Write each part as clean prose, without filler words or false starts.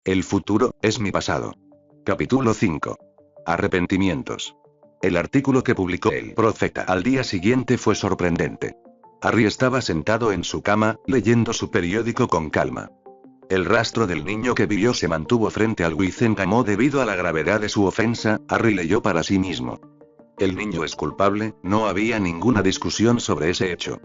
El futuro es mi pasado. Capítulo 5. Arrepentimientos. El artículo que publicó el profeta al día siguiente fue sorprendente. Harry estaba sentado en su cama, leyendo su periódico con calma. El rastro del niño que vio se mantuvo frente al Wizengamot debido a la gravedad de su ofensa. Harry leyó para sí mismo. El niño es culpable, no había ninguna discusión sobre ese hecho.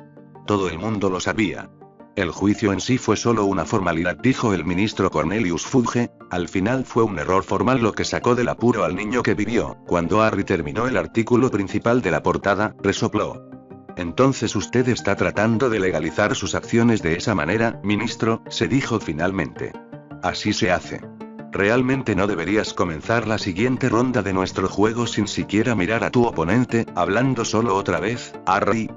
Todo el mundo lo sabía. El juicio en sí fue solo una formalidad, dijo el ministro Cornelius Fudge. Al final fue un error formal lo que sacó del apuro al niño que vivió. Cuando Harry terminó el artículo principal de la portada, resopló. Entonces usted está tratando de legalizar sus acciones de esa manera, ministro, se dijo finalmente. Así se hace. Realmente no deberías comenzar la siguiente ronda de nuestro juego sin siquiera mirar a tu oponente, hablando solo otra vez, Harry.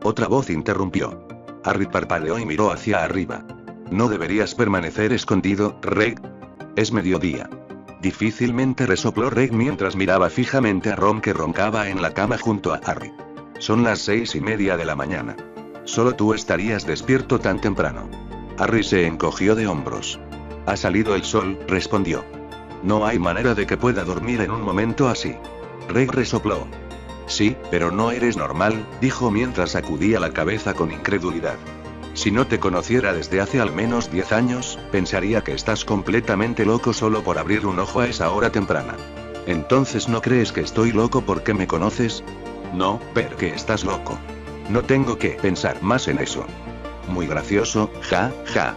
Otra voz interrumpió. Harry parpadeó y miró hacia arriba. No deberías permanecer escondido, Reg. Es mediodía. Difícilmente resopló Reg mientras miraba fijamente a Ron que roncaba en la cama junto a Harry. Son las 6:30 de la mañana. Solo tú estarías despierto tan temprano. Harry se encogió de hombros. Ha salido el sol, respondió. No hay manera de que pueda dormir en un momento así. Reg resopló. Sí, pero no eres normal, dijo mientras sacudía la cabeza con incredulidad. Si no te conociera desde hace al menos 10 años, pensaría que estás completamente loco solo por abrir un ojo a esa hora temprana. Entonces ¿no crees que estoy loco porque me conoces? No, ver que estás loco. No tengo que pensar más en eso. Muy gracioso, ja, ja.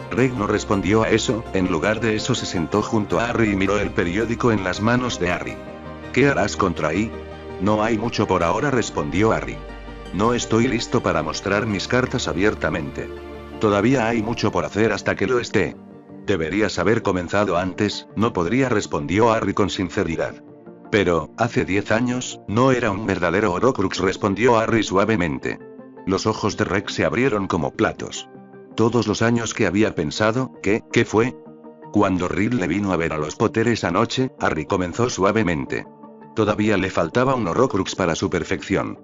Reg no respondió a eso, en lugar de eso se sentó junto a Harry y miró el periódico en las manos de Harry. ¿Qué harás contra ahí? No hay mucho por ahora, respondió Harry. No estoy listo para mostrar mis cartas abiertamente. Todavía hay mucho por hacer hasta que lo esté. Deberías haber comenzado antes, no podría, respondió Harry con sinceridad. Pero, hace 10 años, no era un verdadero Horcrux, respondió Harry suavemente. Los ojos de Rex se abrieron como platos. Todos los años que había pensado, ¿qué fue? Cuando Ridley vino a ver a los Potteres anoche, Harry comenzó suavemente. Todavía le faltaba un Horcrux para su perfección.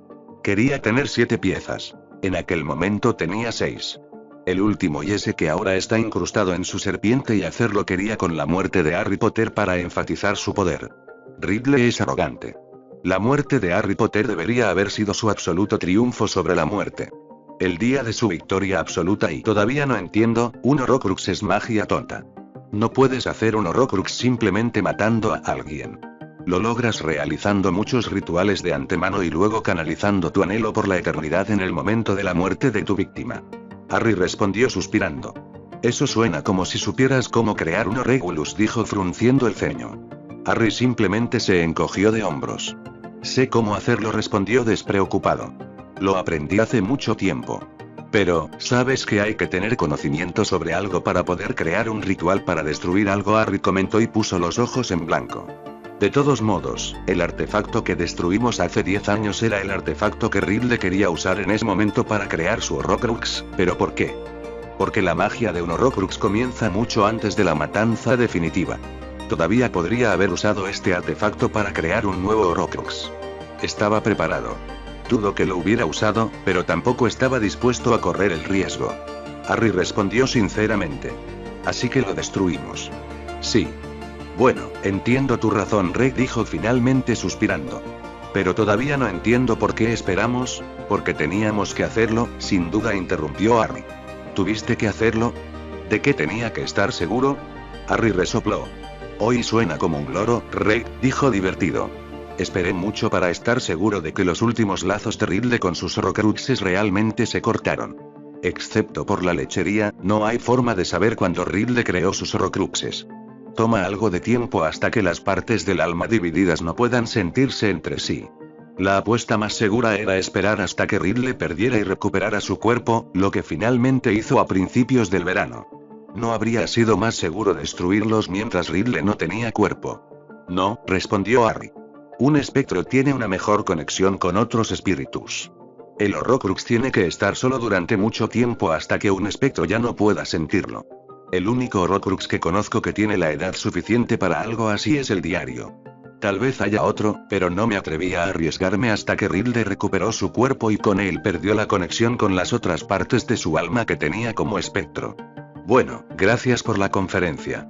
Quería tener 7 piezas. En aquel momento tenía 6. El último y ese que ahora está incrustado en su serpiente y hacerlo quería con la muerte de Harry Potter para enfatizar su poder. Ridley es arrogante. La muerte de Harry Potter debería haber sido su absoluto triunfo sobre la muerte. El día de su victoria absoluta y todavía no entiendo, un Horcrux es magia tonta. No puedes hacer un Horcrux simplemente matando a alguien. Lo logras realizando muchos rituales de antemano y luego canalizando tu anhelo por la eternidad en el momento de la muerte de tu víctima. Harry respondió suspirando. Eso suena como si supieras cómo crear un Horcrux, dijo frunciendo el ceño. Harry simplemente se encogió de hombros. Sé cómo hacerlo, respondió despreocupado. Lo aprendí hace mucho tiempo. Pero, ¿sabes que hay que tener conocimiento sobre algo para poder crear un ritual para destruir algo? Harry comentó y puso los ojos en blanco. De todos modos, el artefacto que destruimos hace 10 años era el artefacto que Ridley quería usar en ese momento para crear su Horcrux, ¿pero por qué? Porque la magia de un Horcrux comienza mucho antes de la matanza definitiva. Todavía podría haber usado este artefacto para crear un nuevo Horcrux. Estaba preparado. Dudo que lo hubiera usado, pero tampoco estaba dispuesto a correr el riesgo. Harry respondió sinceramente. Así que lo destruimos. Sí. Bueno, entiendo tu razón, Reg dijo finalmente suspirando. Pero todavía no entiendo por qué esperamos, porque teníamos que hacerlo, sin duda interrumpió Harry. ¿Tuviste que hacerlo? ¿De qué tenía que estar seguro? Harry resopló. Hoy suena como un loro, Reg, dijo divertido. Esperé mucho para estar seguro de que los últimos lazos de Ridley con sus Horcruxes realmente se cortaron. Excepto por la lechería, no hay forma de saber cuándo Ridley creó sus Horcruxes. Toma algo de tiempo hasta que las partes del alma divididas no puedan sentirse entre sí. La apuesta más segura era esperar hasta que Ridley perdiera y recuperara su cuerpo, lo que finalmente hizo a principios del verano. No habría sido más seguro destruirlos mientras Ridley no tenía cuerpo. No, respondió Harry. Un espectro tiene una mejor conexión con otros espíritus. El Horcrux tiene que estar solo durante mucho tiempo hasta que un espectro ya no pueda sentirlo. El único Horcrux que conozco que tiene la edad suficiente para algo así es el diario. Tal vez haya otro, pero no me atreví a arriesgarme hasta que Ridley recuperó su cuerpo y con él perdió la conexión con las otras partes de su alma que tenía como espectro. Bueno, gracias por la conferencia.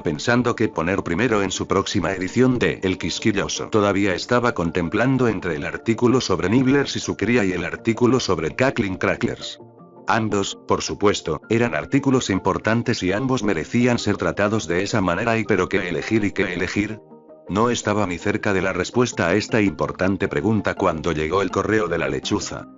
estaba pensando qué poner primero en su próxima edición de El Quisquilloso. Todavía estaba contemplando entre el artículo sobre Nibblers y su cría y el artículo sobre Cackling Cracklers. Ambos, por supuesto, eran artículos importantes y ambos merecían ser tratados de esa manera pero ¿qué elegir y qué elegir? No estaba ni cerca de la respuesta a esta importante pregunta cuando llegó el correo de la lechuza.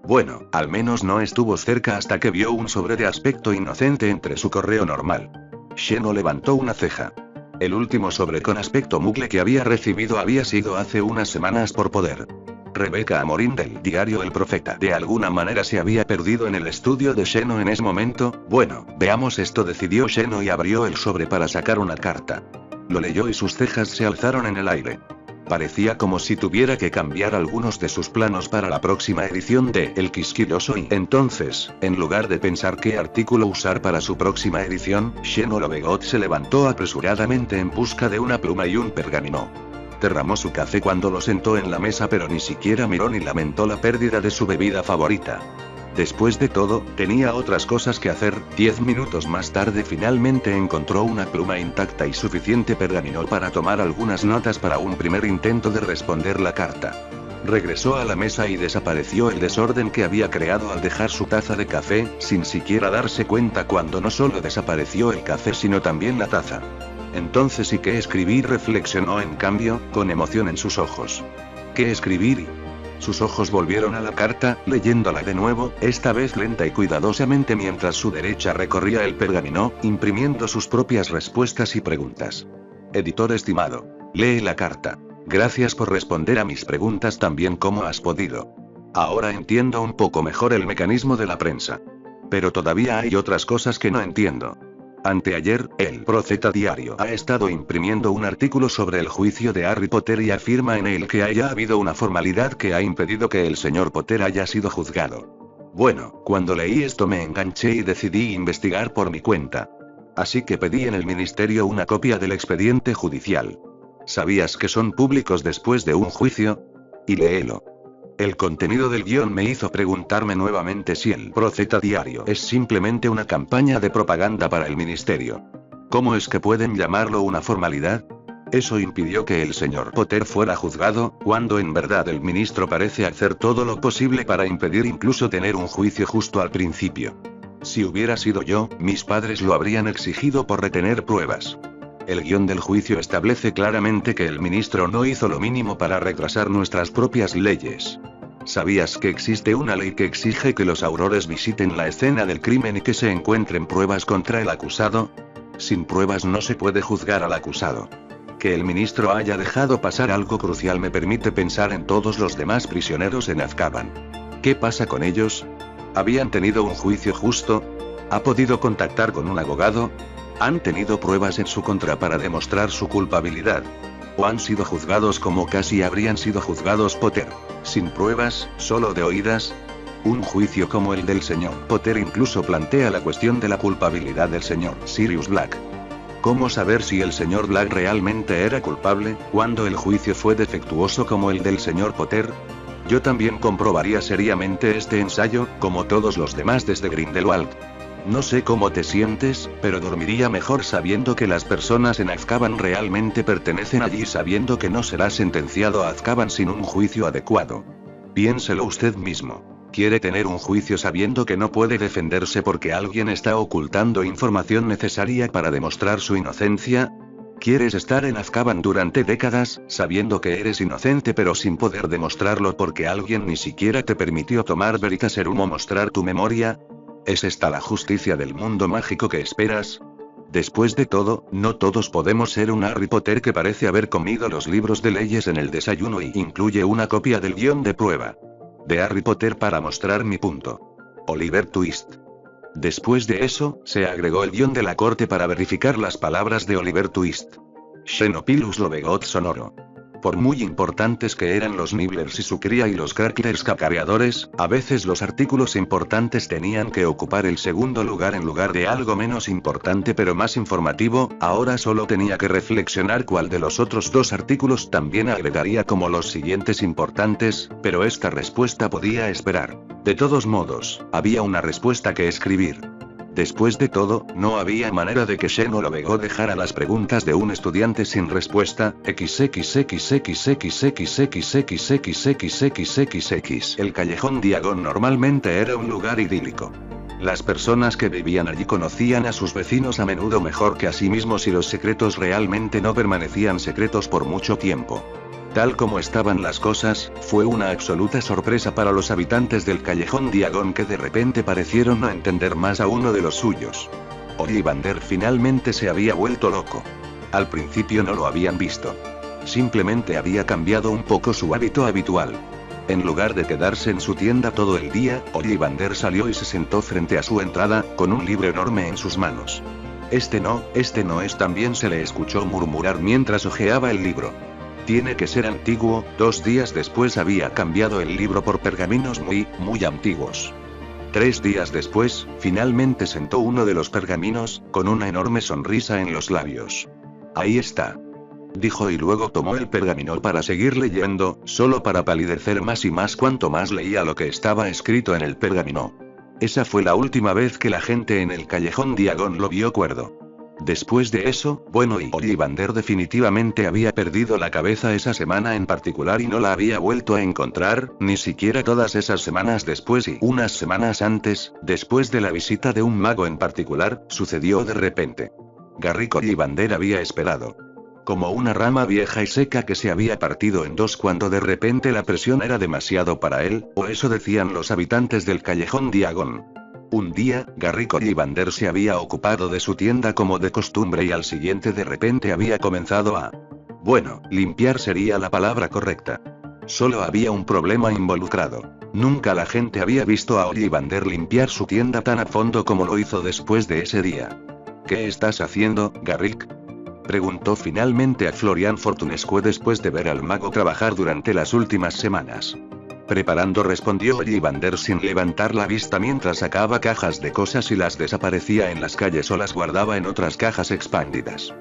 Bueno, al menos no estuvo cerca hasta que vio un sobre de aspecto inocente entre su correo normal. Sheno levantó una ceja. El último sobre con aspecto mugle que había recibido había sido hace unas semanas por poder. Rebecca Amorín del diario El Profeta de alguna manera se había perdido en el estudio de Sheno en ese momento. Bueno, veamos esto, decidió Sheno y abrió el sobre para sacar una carta. Lo leyó y sus cejas se alzaron en el aire. Parecía como si tuviera que cambiar algunos de sus planos para la próxima edición de El Quisquilloso y entonces, en lugar de pensar qué artículo usar para su próxima edición, Sheno Lovegot se levantó apresuradamente en busca de una pluma y un pergamino. Derramó su café cuando lo sentó en la mesa pero ni siquiera miró ni lamentó la pérdida de su bebida favorita. Después de todo, tenía otras cosas que hacer. 10 minutos más tarde finalmente encontró una pluma intacta y suficiente pergamino para tomar algunas notas para un primer intento de responder la carta. Regresó a la mesa y desapareció el desorden que había creado al dejar su taza de café, sin siquiera darse cuenta cuando no solo desapareció el café sino también la taza. Entonces, ¿y qué escribir?, reflexionó en cambio, con emoción en sus ojos. ¿Qué escribir? Sus ojos volvieron a la carta, leyéndola de nuevo, esta vez lenta y cuidadosamente mientras su derecha recorría el pergamino, imprimiendo sus propias respuestas y preguntas. Editor estimado. Lee la carta. Gracias por responder a mis preguntas tan bien como has podido. Ahora entiendo un poco mejor el mecanismo de la prensa. Pero todavía hay otras cosas que no entiendo. Anteayer, el Profeta Diario ha estado imprimiendo un artículo sobre el juicio de Harry Potter y afirma en él que haya habido una formalidad que ha impedido que el señor Potter haya sido juzgado. Bueno, cuando leí esto me enganché y decidí investigar por mi cuenta. Así que pedí en el ministerio una copia del expediente judicial. ¿Sabías que son públicos después de un juicio? Y léelo. El contenido del guión me hizo preguntarme nuevamente si el Profeta Diario es simplemente una campaña de propaganda para el ministerio. ¿Cómo es que pueden llamarlo una formalidad? Eso impidió que el señor Potter fuera juzgado, cuando en verdad el ministro parece hacer todo lo posible para impedir incluso tener un juicio justo al principio. Si hubiera sido yo, mis padres lo habrían exigido por retener pruebas. El guión del juicio establece claramente que el ministro no hizo lo mínimo para retrasar nuestras propias leyes. ¿Sabías que existe una ley que exige que los aurores visiten la escena del crimen y que se encuentren pruebas contra el acusado? Sin pruebas no se puede juzgar al acusado. Que el ministro haya dejado pasar algo crucial me permite pensar en todos los demás prisioneros en Azkaban. ¿Qué pasa con ellos? ¿Habían tenido un juicio justo? ¿Ha podido contactar con un abogado? ¿Han tenido pruebas en su contra para demostrar su culpabilidad? ¿O han sido juzgados como casi habrían sido juzgados Potter? ¿Sin pruebas, solo de oídas? Un juicio como el del señor Potter incluso plantea la cuestión de la culpabilidad del señor Sirius Black. ¿Cómo saber si el señor Black realmente era culpable, cuando el juicio fue defectuoso como el del señor Potter? Yo también comprobaría seriamente este ensayo, como todos los demás desde Grindelwald. No sé cómo te sientes, pero dormiría mejor sabiendo que las personas en Azkaban realmente pertenecen allí, sabiendo que no será sentenciado a Azkaban sin un juicio adecuado. Piénselo usted mismo. ¿Quiere tener un juicio sabiendo que no puede defenderse porque alguien está ocultando información necesaria para demostrar su inocencia? ¿Quieres estar en Azkaban durante décadas, sabiendo que eres inocente pero sin poder demostrarlo porque alguien ni siquiera te permitió tomar Veritaserum o mostrar tu memoria? ¿Es esta la justicia del mundo mágico que esperas? Después de todo, no todos podemos ser un Harry Potter que parece haber comido los libros de leyes en el desayuno y incluye una copia del guión de prueba de Harry Potter para mostrar mi punto. Oliver Twist. Después de eso, se agregó el guión de la corte para verificar las palabras de Oliver Twist. Xenopilus Lovegoth sonoro. Por muy importantes que eran los Nibblers y su cría y los Crackers cacareadores, a veces los artículos importantes tenían que ocupar el segundo lugar en lugar de algo menos importante pero más informativo. Ahora solo tenía que reflexionar cuál de los otros dos artículos también agregaría como los siguientes importantes, pero esta respuesta podía esperar. De todos modos, había una respuesta que escribir. Después de todo, no había manera de que Xeno Lovegoth dejara las preguntas de un estudiante sin respuesta. XXXXXXXXXXXXXXX. El callejón Diagon normalmente era un lugar idílico. Las personas que vivían allí conocían a sus vecinos a menudo mejor que a sí mismos y los secretos realmente no permanecían secretos por mucho tiempo. Tal como estaban las cosas, fue una absoluta sorpresa para los habitantes del callejón Diagon que de repente parecieron no entender más a uno de los suyos. Ollivander finalmente se había vuelto loco. Al principio no lo habían visto. Simplemente había cambiado un poco su hábito habitual. En lugar de quedarse en su tienda todo el día, Ollivander salió y se sentó frente a su entrada, con un libro enorme en sus manos. Este no es, también se le escuchó murmurar mientras hojeaba el libro. Tiene que ser antiguo. 2 días después había cambiado el libro por pergaminos muy antiguos. 3 días después, finalmente sentó uno de los pergaminos, con una enorme sonrisa en los labios. Ahí está. Dijo y luego tomó el pergamino para seguir leyendo, solo para palidecer más y más cuanto más leía lo que estaba escrito en el pergamino. Esa fue la última vez que la gente en el callejón Diagon lo vio cuerdo. Después de eso, y Ollivander definitivamente había perdido la cabeza esa semana en particular y no la había vuelto a encontrar, ni siquiera todas esas semanas después y unas semanas antes, después de la visita de un mago en particular, sucedió de repente. Garrick Ollivander había esperado. Como una rama vieja y seca que se había partido en dos cuando de repente la presión era demasiado para él, o eso decían los habitantes del callejón Diagon. Un día, Garrick Ollivander se había ocupado de su tienda como de costumbre y al siguiente de repente había comenzado a... limpiar sería la palabra correcta. Solo había un problema involucrado. Nunca la gente había visto a Ollivander limpiar su tienda tan a fondo como lo hizo después de ese día. ¿Qué estás haciendo, Garrick?, preguntó finalmente a Florian Fortunescue después de ver al mago trabajar durante las últimas semanas. Preparando, respondió Ollivander sin levantar la vista mientras sacaba cajas de cosas y las desaparecía en las calles o las guardaba en otras cajas expandidas.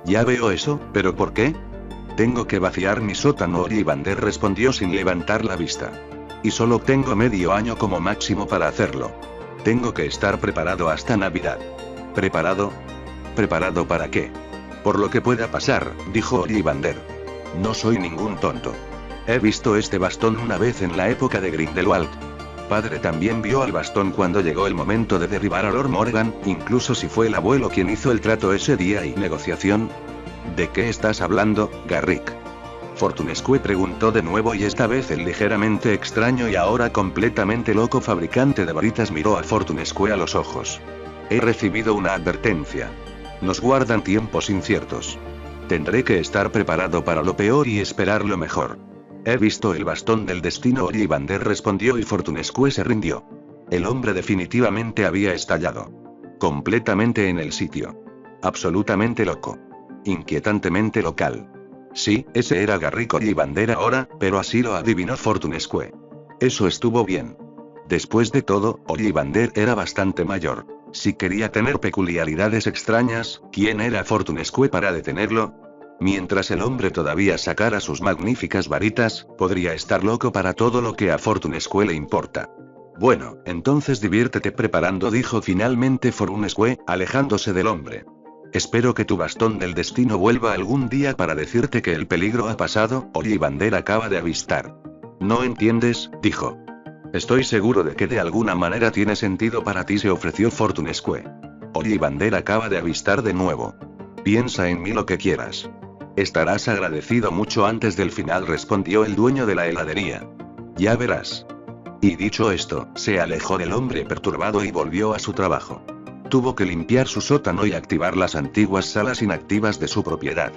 Ya veo eso, ¿pero por qué? Tengo que vaciar mi sótano, Ollivander respondió sin levantar la vista. Y solo tengo medio año como máximo para hacerlo. Tengo que estar preparado hasta Navidad. ¿Preparado? ¿Preparado para qué? Por lo que pueda pasar, dijo Ollivander. No soy ningún tonto. He visto este bastón una vez en la época de Grindelwald. Padre también vio al bastón cuando llegó el momento de derribar a Lord Morgan, incluso si fue el abuelo quien hizo el trato ese día y negociación. ¿De qué estás hablando, Garrick? Fortunescue preguntó de nuevo y esta vez el ligeramente extraño y ahora completamente loco fabricante de varitas miró a Fortunescue a los ojos. He recibido una advertencia. Nos guardan tiempos inciertos. Tendré que estar preparado para lo peor y esperar lo mejor. He visto el bastón del destino, Ollivander respondió y Fortunescue se rindió. El hombre definitivamente había estallado. Completamente en el sitio. Absolutamente loco. Inquietantemente local. Sí, ese era Garrick Ollivander ahora, pero así lo adivinó Fortunescue. Eso estuvo bien. Después de todo, Ollivander era bastante mayor. Si quería tener peculiaridades extrañas, ¿quién era Fortunescue para detenerlo? Mientras el hombre todavía sacara sus magníficas varitas, podría estar loco para todo lo que a Fortunescue le importa. Bueno, entonces diviértete preparando, dijo finalmente Fortunescue, alejándose del hombre. Espero que tu bastón del destino vuelva algún día para decirte que el peligro ha pasado, Ollivander acaba de avistar. ¿No entiendes?, dijo. Estoy seguro de que de alguna manera tiene sentido para ti, se ofreció Fortunescue. Ollivander acaba de avistar de nuevo. Piensa en mí lo que quieras. Estarás agradecido mucho antes del final, respondió el dueño de la heladería. Ya verás. Y dicho esto, se alejó del hombre perturbado y volvió a su trabajo. Tuvo que limpiar su sótano y activar las antiguas salas inactivas de su propiedad.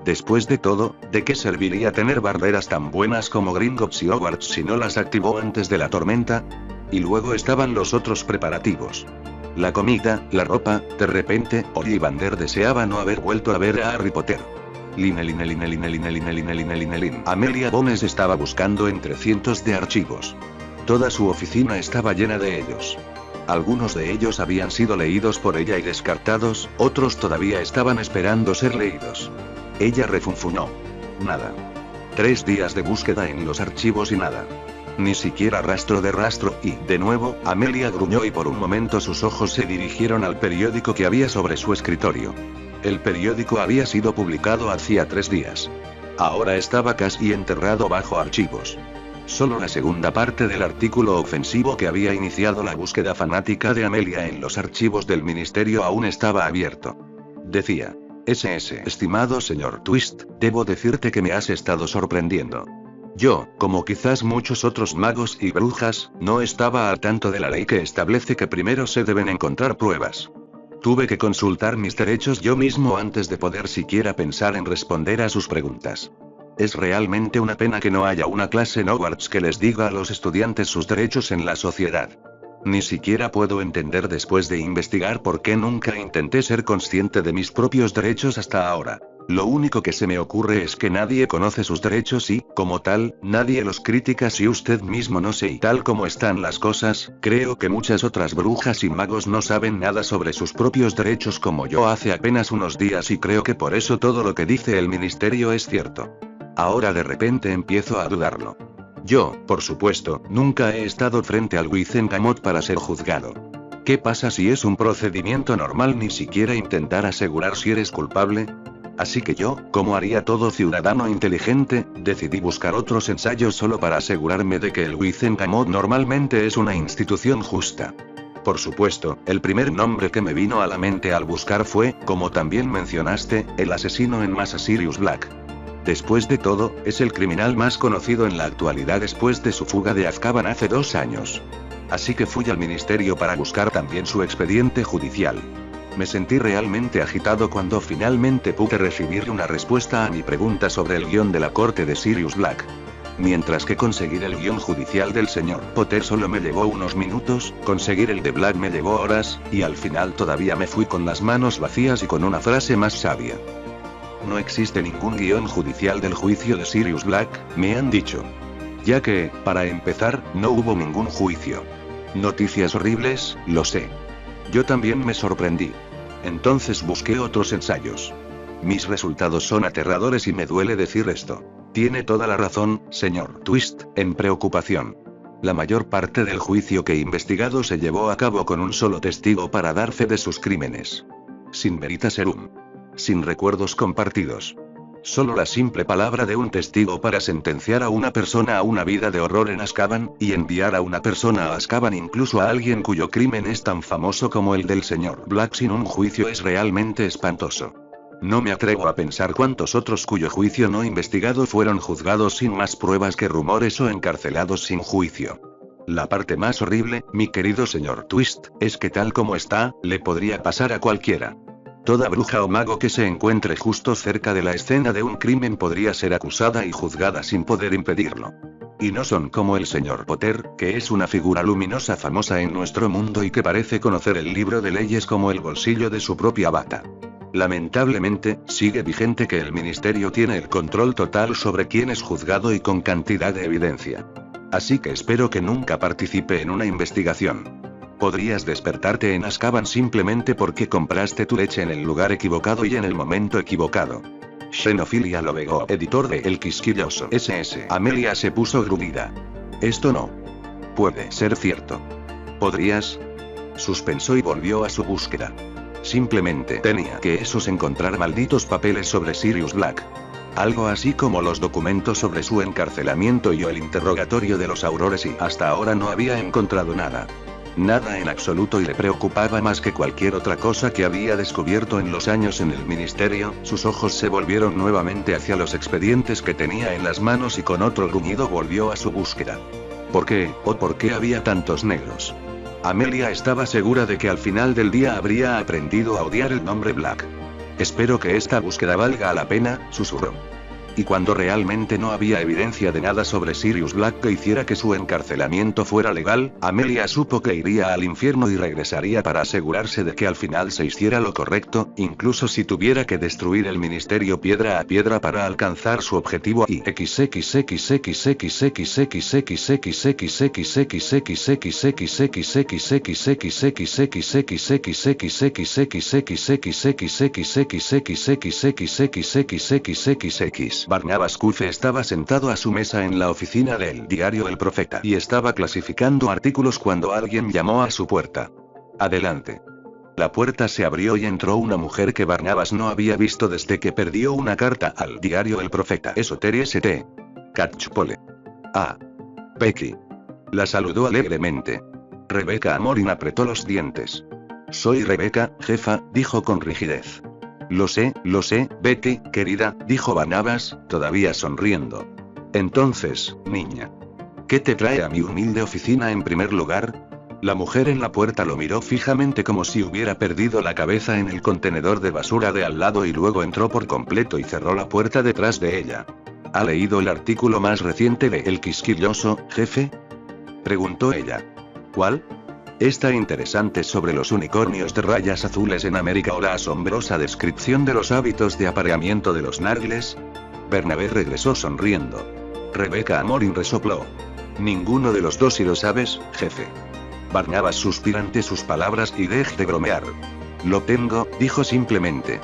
Después de todo, ¿de qué serviría tener barreras tan buenas como Gringotts y Hogwarts si no las activó antes de la tormenta? Y luego estaban los otros preparativos. La comida, la ropa. De repente, Ollivander deseaba no haber vuelto a ver a Harry Potter. Amelia Bones estaba buscando entre cientos de archivos. Toda su oficina estaba llena de ellos. Algunos de ellos habían sido leídos por ella y descartados, otros todavía estaban esperando ser leídos. Ella refunfuñó. Nada. 3 días de búsqueda en los archivos y nada. Ni siquiera rastro de rastro, y, de nuevo, Amelia gruñó y por un momento sus ojos se dirigieron al periódico que había sobre su escritorio. El periódico había sido publicado hacía 3 días. Ahora estaba casi enterrado bajo archivos. Solo la segunda parte del artículo ofensivo que había iniciado la búsqueda fanática de Amelia en los archivos del ministerio aún estaba abierto. Decía: SS. Estimado señor Twist, debo decirte que me has estado sorprendiendo. Yo, como quizás muchos otros magos y brujas, no estaba al tanto de la ley que establece que primero se deben encontrar pruebas. Tuve que consultar mis derechos yo mismo antes de poder siquiera pensar en responder a sus preguntas. Es realmente una pena que no haya una clase en Hogwarts que les diga a los estudiantes sus derechos en la sociedad. Ni siquiera puedo entender después de investigar por qué nunca intenté ser consciente de mis propios derechos hasta ahora. Lo único que se me ocurre es que nadie conoce sus derechos y, como tal, nadie los critica si usted mismo no sé. Y tal como están las cosas, creo que muchas otras brujas y magos no saben nada sobre sus propios derechos como yo hace apenas unos días, y creo que por eso todo lo que dice el ministerio es cierto. Ahora de repente empiezo a dudarlo. Yo, por supuesto, nunca he estado frente al Wizengamot para ser juzgado. ¿Qué pasa si es un procedimiento normal ni siquiera intentar asegurar si eres culpable? Así que yo, como haría todo ciudadano inteligente, decidí buscar otros ensayos solo para asegurarme de que el Wizengamot normalmente es una institución justa. Por supuesto, el primer nombre que me vino a la mente al buscar fue, como también mencionaste, el asesino en masa Sirius Black. Después de todo, es el criminal más conocido en la actualidad después de su fuga de Azkaban hace 2 años. Así que fui al ministerio para buscar también su expediente judicial. Me sentí realmente agitado cuando finalmente pude recibir una respuesta a mi pregunta sobre el guión de la corte de Sirius Black. Mientras que conseguir el guión judicial del señor Potter solo me llevó unos minutos, conseguir el de Black me llevó horas, y al final todavía me fui con las manos vacías y con una frase más sabia. No existe ningún guión judicial del juicio de Sirius Black, me han dicho. Ya que, para empezar, no hubo ningún juicio. Noticias horribles, lo sé. Yo también me sorprendí. Entonces busqué otros ensayos. Mis resultados son aterradores y me duele decir esto. Tiene toda la razón, señor Twist, en preocupación. La mayor parte del juicio que he investigado se llevó a cabo con un solo testigo para dar fe de sus crímenes. Sin veritaserum. Sin recuerdos compartidos. Solo la simple palabra de un testigo para sentenciar a una persona a una vida de horror en Azkaban, y enviar a una persona a Azkaban, incluso a alguien cuyo crimen es tan famoso como el del señor Black, sin un juicio es realmente espantoso. No me atrevo a pensar cuántos otros cuyo juicio no investigado fueron juzgados sin más pruebas que rumores o encarcelados sin juicio. La parte más horrible, mi querido señor Twist, es que tal como está, le podría pasar a cualquiera. Toda bruja o mago que se encuentre justo cerca de la escena de un crimen podría ser acusada y juzgada sin poder impedirlo. Y no son como el señor Potter, que es una figura luminosa famosa en nuestro mundo y que parece conocer el libro de leyes como el bolsillo de su propia bata. Lamentablemente, sigue vigente que el ministerio tiene el control total sobre quién es juzgado y con cantidad de evidencia. Así que espero que nunca participe en una investigación. Podrías despertarte en Azkaban simplemente porque compraste tu leche en el lugar equivocado y en el momento equivocado. Xenofilia Lovego, editor de El Quisquilloso SS. Amelia se puso gruñida. Esto no puede ser cierto. ¿Podrías? Suspensó y volvió a su búsqueda. Simplemente tenía que encontrar malditos papeles sobre Sirius Black. Algo así como los documentos sobre su encarcelamiento y el interrogatorio de los Aurores y hasta ahora no había encontrado nada. Nada en absoluto y le preocupaba más que cualquier otra cosa que había descubierto en los años en el ministerio. Sus ojos se volvieron nuevamente hacia los expedientes que tenía en las manos y con otro gruñido volvió a su búsqueda. ¿Por qué, o por qué había tantos negros? Amelia estaba segura de que al final del día habría aprendido a odiar el nombre Black. Espero que esta búsqueda valga la pena, susurró. Y cuando realmente no había evidencia de nada sobre Sirius Black que hiciera que su encarcelamiento fuera legal, Amelia supo que iría al infierno y regresaría para asegurarse de que al final se hiciera lo correcto, incluso si tuviera que destruir el ministerio piedra a piedra para alcanzar su objetivo y Barnabas Cufe estaba sentado a su mesa en la oficina del diario El Profeta y estaba clasificando artículos cuando alguien llamó a su puerta. Adelante. La puerta se abrió y entró una mujer que Barnabas no había visto desde que perdió una carta al diario El Profeta. Esoteria St. Catchpole. Ah. Becky. La saludó alegremente. Rebecca Amorin apretó los dientes. Soy Rebecca, jefa, dijo con rigidez. Lo sé, Betty, querida, dijo Barnabas, todavía sonriendo. Entonces, niña. ¿Qué te trae a mi humilde oficina en primer lugar? La mujer en la puerta lo miró fijamente como si hubiera perdido la cabeza en el contenedor de basura de al lado y luego entró por completo y cerró la puerta detrás de ella. ¿Ha leído el artículo más reciente de El Quisquilloso, jefe? Preguntó ella. ¿Cuál? Está interesante sobre los unicornios de rayas azules en América o la asombrosa descripción de los hábitos de apareamiento de los narguiles. Bernabé regresó sonriendo. Rebecca Amorin resopló. Ninguno de los dos si lo sabes, jefe. Barnabas suspiró ante sus palabras y dejó de bromear. Lo tengo, dijo simplemente.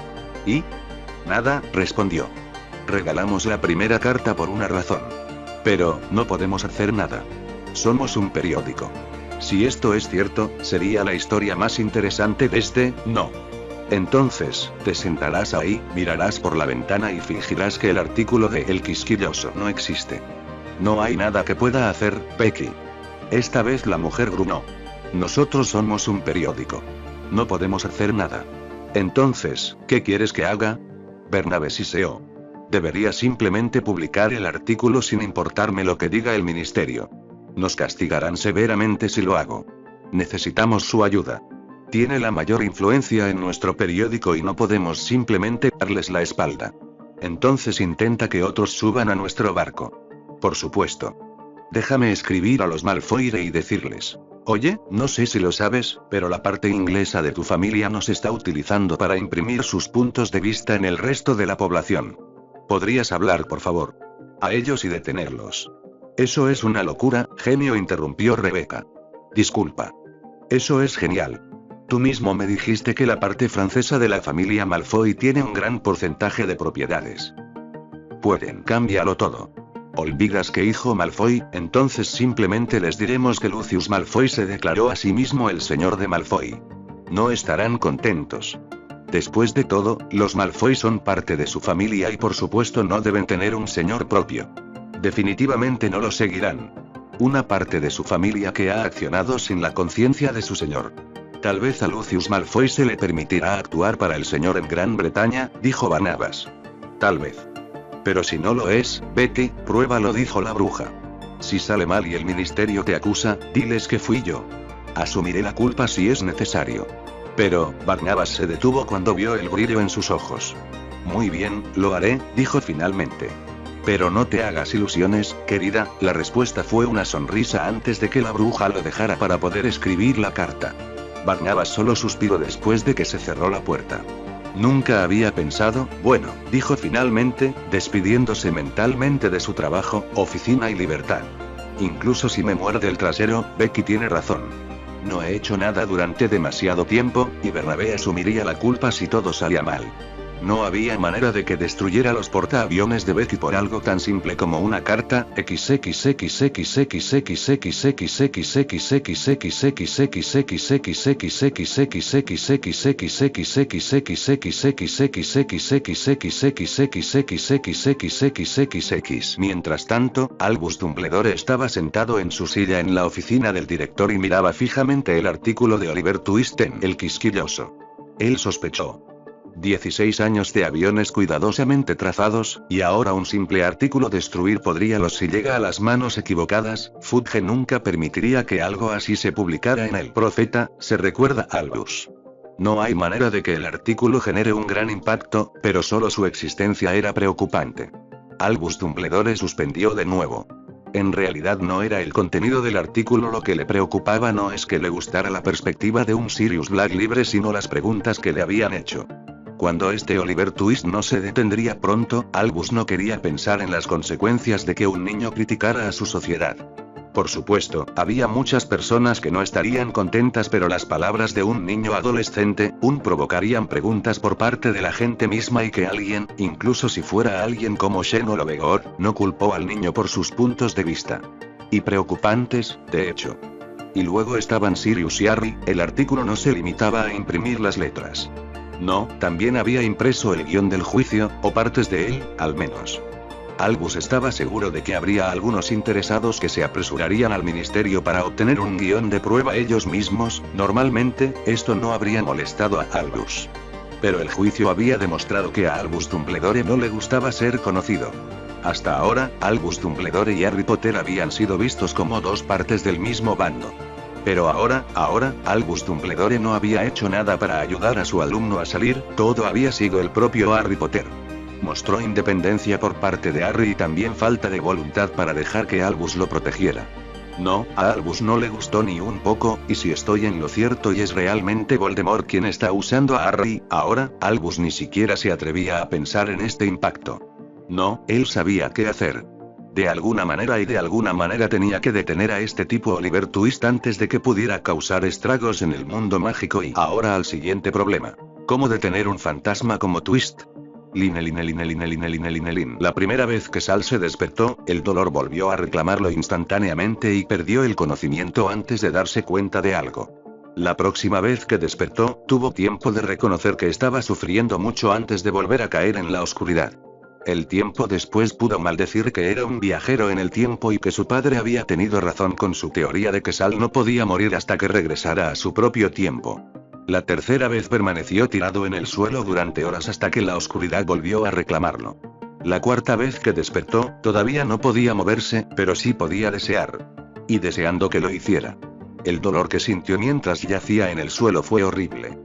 ¿Y? Nada, respondió. Regalamos la primera carta por una razón. Pero, no podemos hacer nada. Somos un periódico. Si esto es cierto, sería la historia más interesante no. Entonces, te sentarás ahí, mirarás por la ventana y fingirás que el artículo de El Quisquilloso no existe. No hay nada que pueda hacer, Becky. Esta vez la mujer gruñó. Nosotros somos un periódico. No podemos hacer nada. Entonces, ¿qué quieres que haga? Bernabé siseó. Debería simplemente publicar el artículo sin importarme lo que diga el ministerio. Nos castigarán severamente si lo hago. Necesitamos su ayuda. Tiene la mayor influencia en nuestro periódico y no podemos simplemente darles la espalda. Entonces intenta que otros suban a nuestro barco. Por supuesto. Déjame escribir a los Malfoy y decirles. Oye, no sé si lo sabes, pero la parte inglesa de tu familia nos está utilizando para imprimir sus puntos de vista en el resto de la población. ¿Podrías hablar, por favor? A ellos y detenerlos. Eso es una locura, genio, interrumpió Rebecca. Disculpa. Eso es genial. Tú mismo me dijiste que la parte francesa de la familia Malfoy tiene un gran porcentaje de propiedades. Pueden cambiarlo todo. ¿Olvidas que hijo Malfoy? Entonces simplemente les diremos que Lucius Malfoy se declaró a sí mismo el señor de Malfoy. No estarán contentos. Después de todo, los Malfoy son parte de su familia y por supuesto no deben tener un señor propio. Definitivamente no lo seguirán. Una parte de su familia que ha accionado sin la conciencia de su señor. Tal vez a Lucius Malfoy se le permitirá actuar para el señor en Gran Bretaña, dijo Barnabas. Tal vez. Pero si no lo es, Betty, pruébalo, dijo la bruja. Si sale mal y el ministerio te acusa, diles que fui yo. Asumiré la culpa si es necesario. Pero, Barnabas se detuvo cuando vio el brillo en sus ojos. Muy bien, lo haré, dijo finalmente. Pero no te hagas ilusiones, querida, la respuesta fue una sonrisa antes de que la bruja lo dejara para poder escribir la carta. Barnabas solo suspiró después de que se cerró la puerta. Nunca había pensado, bueno, dijo finalmente, despidiéndose mentalmente de su trabajo, oficina y libertad. Incluso si me muerde el trasero, Becky tiene razón. No he hecho nada durante demasiado tiempo, y Bernabé asumiría la culpa si todo salía mal. No había manera de que destruyera los portaaviones de Becky por algo tan simple como una carta, Mientras tanto, Albus Dumbledore estaba sentado en su silla en la oficina del director y miraba fijamente el artículo de Oliver Twist en El Quisquilloso. Él sospechó. 16 años de aviones cuidadosamente trazados, y ahora un simple artículo destruir podríalos si llega a las manos equivocadas. Fudge nunca permitiría que algo así se publicara en El Profeta, se recuerda Albus. No hay manera de que el artículo genere un gran impacto, pero solo su existencia era preocupante. Albus Dumbledore suspendió de nuevo. En realidad no era el contenido del artículo lo que le preocupaba, no es que le gustara la perspectiva de un Sirius Black libre, sino las preguntas que le habían hecho. Cuando este Oliver Twist no se detendría pronto, Albus no quería pensar en las consecuencias de que un niño criticara a su sociedad. Por supuesto, había muchas personas que no estarían contentas, pero las palabras de un niño adolescente, provocarían preguntas por parte de la gente misma, y que alguien, incluso si fuera alguien como Shen o Lobegor, no culpó al niño por sus puntos de vista. Y preocupantes, de hecho. Y luego estaban Sirius y Harry. El artículo no se limitaba a imprimir las letras. No, también había impreso el guión del juicio, o partes de él, al menos. Albus estaba seguro de que habría algunos interesados que se apresurarían al ministerio para obtener un guión de prueba ellos mismos. Normalmente, esto no habría molestado a Albus. Pero el juicio había demostrado que a Albus Dumbledore no le gustaba ser conocido. Hasta ahora, Albus Dumbledore y Harry Potter habían sido vistos como dos partes del mismo bando. Pero ahora, Albus Dumbledore no había hecho nada para ayudar a su alumno a salir, todo había sido el propio Harry Potter. Mostró independencia por parte de Harry y también falta de voluntad para dejar que Albus lo protegiera. No, a Albus no le gustó ni un poco, y si estoy en lo cierto y es realmente Voldemort quien está usando a Harry, ahora, Albus ni siquiera se atrevía a pensar en este impacto. No, él sabía qué hacer. De alguna manera tenía que detener a este tipo Oliver Twist antes de que pudiera causar estragos en el mundo mágico. Y ahora al siguiente problema. ¿Cómo detener un fantasma como Twist? La primera vez que Sal se despertó, el dolor volvió a reclamarlo instantáneamente y perdió el conocimiento antes de darse cuenta de algo. La próxima vez que despertó, tuvo tiempo de reconocer que estaba sufriendo mucho antes de volver a caer en la oscuridad. El tiempo después pudo maldecir que era un viajero en el tiempo y que su padre había tenido razón con su teoría de que Sal no podía morir hasta que regresara a su propio tiempo. La tercera vez permaneció tirado en el suelo durante horas hasta que la oscuridad volvió a reclamarlo. La cuarta vez que despertó, todavía no podía moverse, pero sí podía desear. Y deseando que lo hiciera. El dolor que sintió mientras yacía en el suelo fue horrible.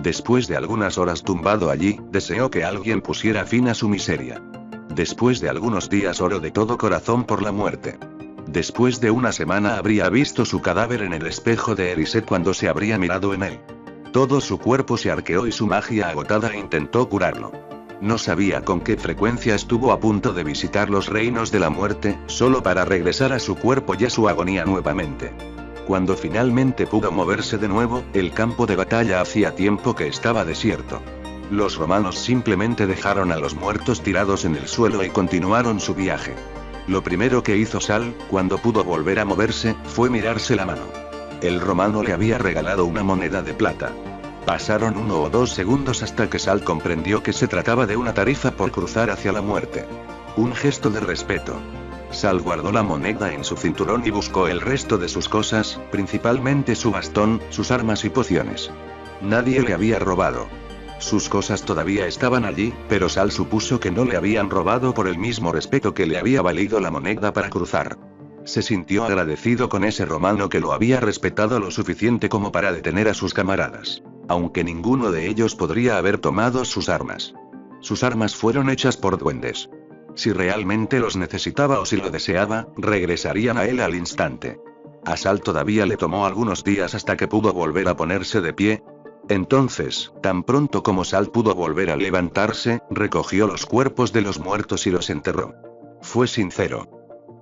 Después de algunas horas tumbado allí, deseó que alguien pusiera fin a su miseria. Después de algunos días oró de todo corazón por la muerte. Después de una semana habría visto su cadáver en el espejo de Erised cuando se habría mirado en él. Todo su cuerpo se arqueó y su magia agotada intentó curarlo. No sabía con qué frecuencia estuvo a punto de visitar los reinos de la muerte, solo para regresar a su cuerpo y a su agonía nuevamente. Cuando finalmente pudo moverse de nuevo, el campo de batalla hacía tiempo que estaba desierto. Los romanos simplemente dejaron a los muertos tirados en el suelo y continuaron su viaje. Lo primero que hizo Sal, cuando pudo volver a moverse, fue mirarse la mano. El romano le había regalado una moneda de plata. Pasaron 1 o 2 segundos hasta que Sal comprendió que se trataba de una tarifa por cruzar hacia la muerte. Un gesto de respeto. Sal guardó la moneda en su cinturón y buscó el resto de sus cosas, principalmente su bastón, sus armas y pociones. Nadie le había robado. Sus cosas todavía estaban allí, pero Sal supuso que no le habían robado por el mismo respeto que le había valido la moneda para cruzar. Se sintió agradecido con ese romano que lo había respetado lo suficiente como para detener a sus camaradas. Aunque ninguno de ellos podría haber tomado sus armas. Sus armas fueron hechas por duendes. Si realmente los necesitaba o si lo deseaba, regresarían a él al instante. A Sal todavía le tomó algunos días hasta que pudo volver a ponerse de pie. Entonces, tan pronto como Sal pudo volver a levantarse, recogió los cuerpos de los muertos y los enterró. Fue sincero.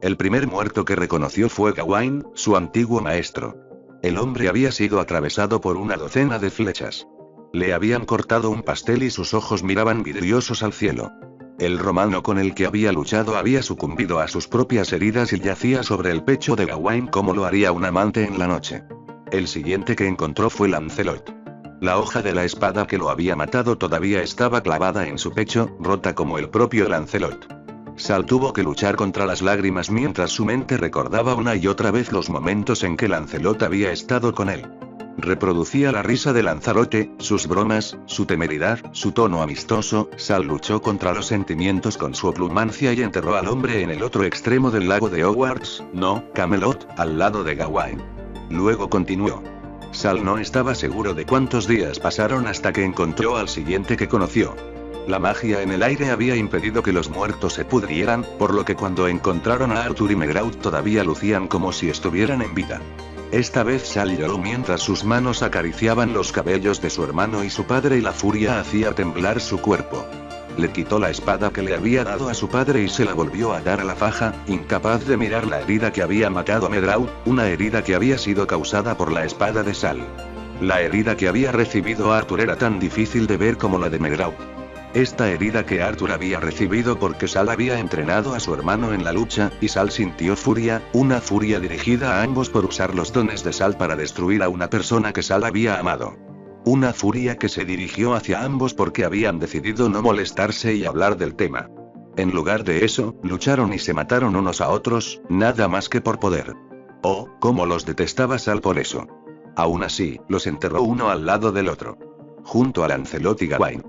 El primer muerto que reconoció fue Gawain, su antiguo maestro. El hombre había sido atravesado por una docena de flechas. Le habían cortado un pastel y sus ojos miraban vidriosos al cielo. El romano con el que había luchado había sucumbido a sus propias heridas y yacía sobre el pecho de Gawain como lo haría un amante en la noche. El siguiente que encontró fue Lancelot. La hoja de la espada que lo había matado todavía estaba clavada en su pecho, rota como el propio Lancelot. Sal tuvo que luchar contra las lágrimas mientras su mente recordaba una y otra vez los momentos en que Lancelot había estado con él. Reproducía la risa de Lanzarote, sus bromas, su temeridad, su tono amistoso. Sal luchó contra los sentimientos con su oplumancia y enterró al hombre en el otro extremo del lago de Hogwarts, no, Camelot, al lado de Gawain. Luego continuó. Sal no estaba seguro de cuántos días pasaron hasta que encontró al siguiente que conoció. La magia en el aire había impedido que los muertos se pudrieran, por lo que cuando encontraron a Arthur y Megraud todavía lucían como si estuvieran en vida. Esta vez Sal lloró mientras sus manos acariciaban los cabellos de su hermano y su padre y la furia hacía temblar su cuerpo. Le quitó la espada que le había dado a su padre y se la volvió a dar a la faja, incapaz de mirar la herida que había matado a Medraud, una herida que había sido causada por la espada de Sal. La herida que había recibido Arthur era tan difícil de ver como la de Medraud. Esta herida que Arthur había recibido porque Sal había entrenado a su hermano en la lucha, y Sal sintió furia, una furia dirigida a ambos por usar los dones de Sal para destruir a una persona que Sal había amado. Una furia que se dirigió hacia ambos porque habían decidido no molestarse y hablar del tema. En lugar de eso, lucharon y se mataron unos a otros, nada más que por poder. Oh, cómo los detestaba Sal por eso. Aún así, los enterró uno al lado del otro. Junto a Lancelot y Gawain.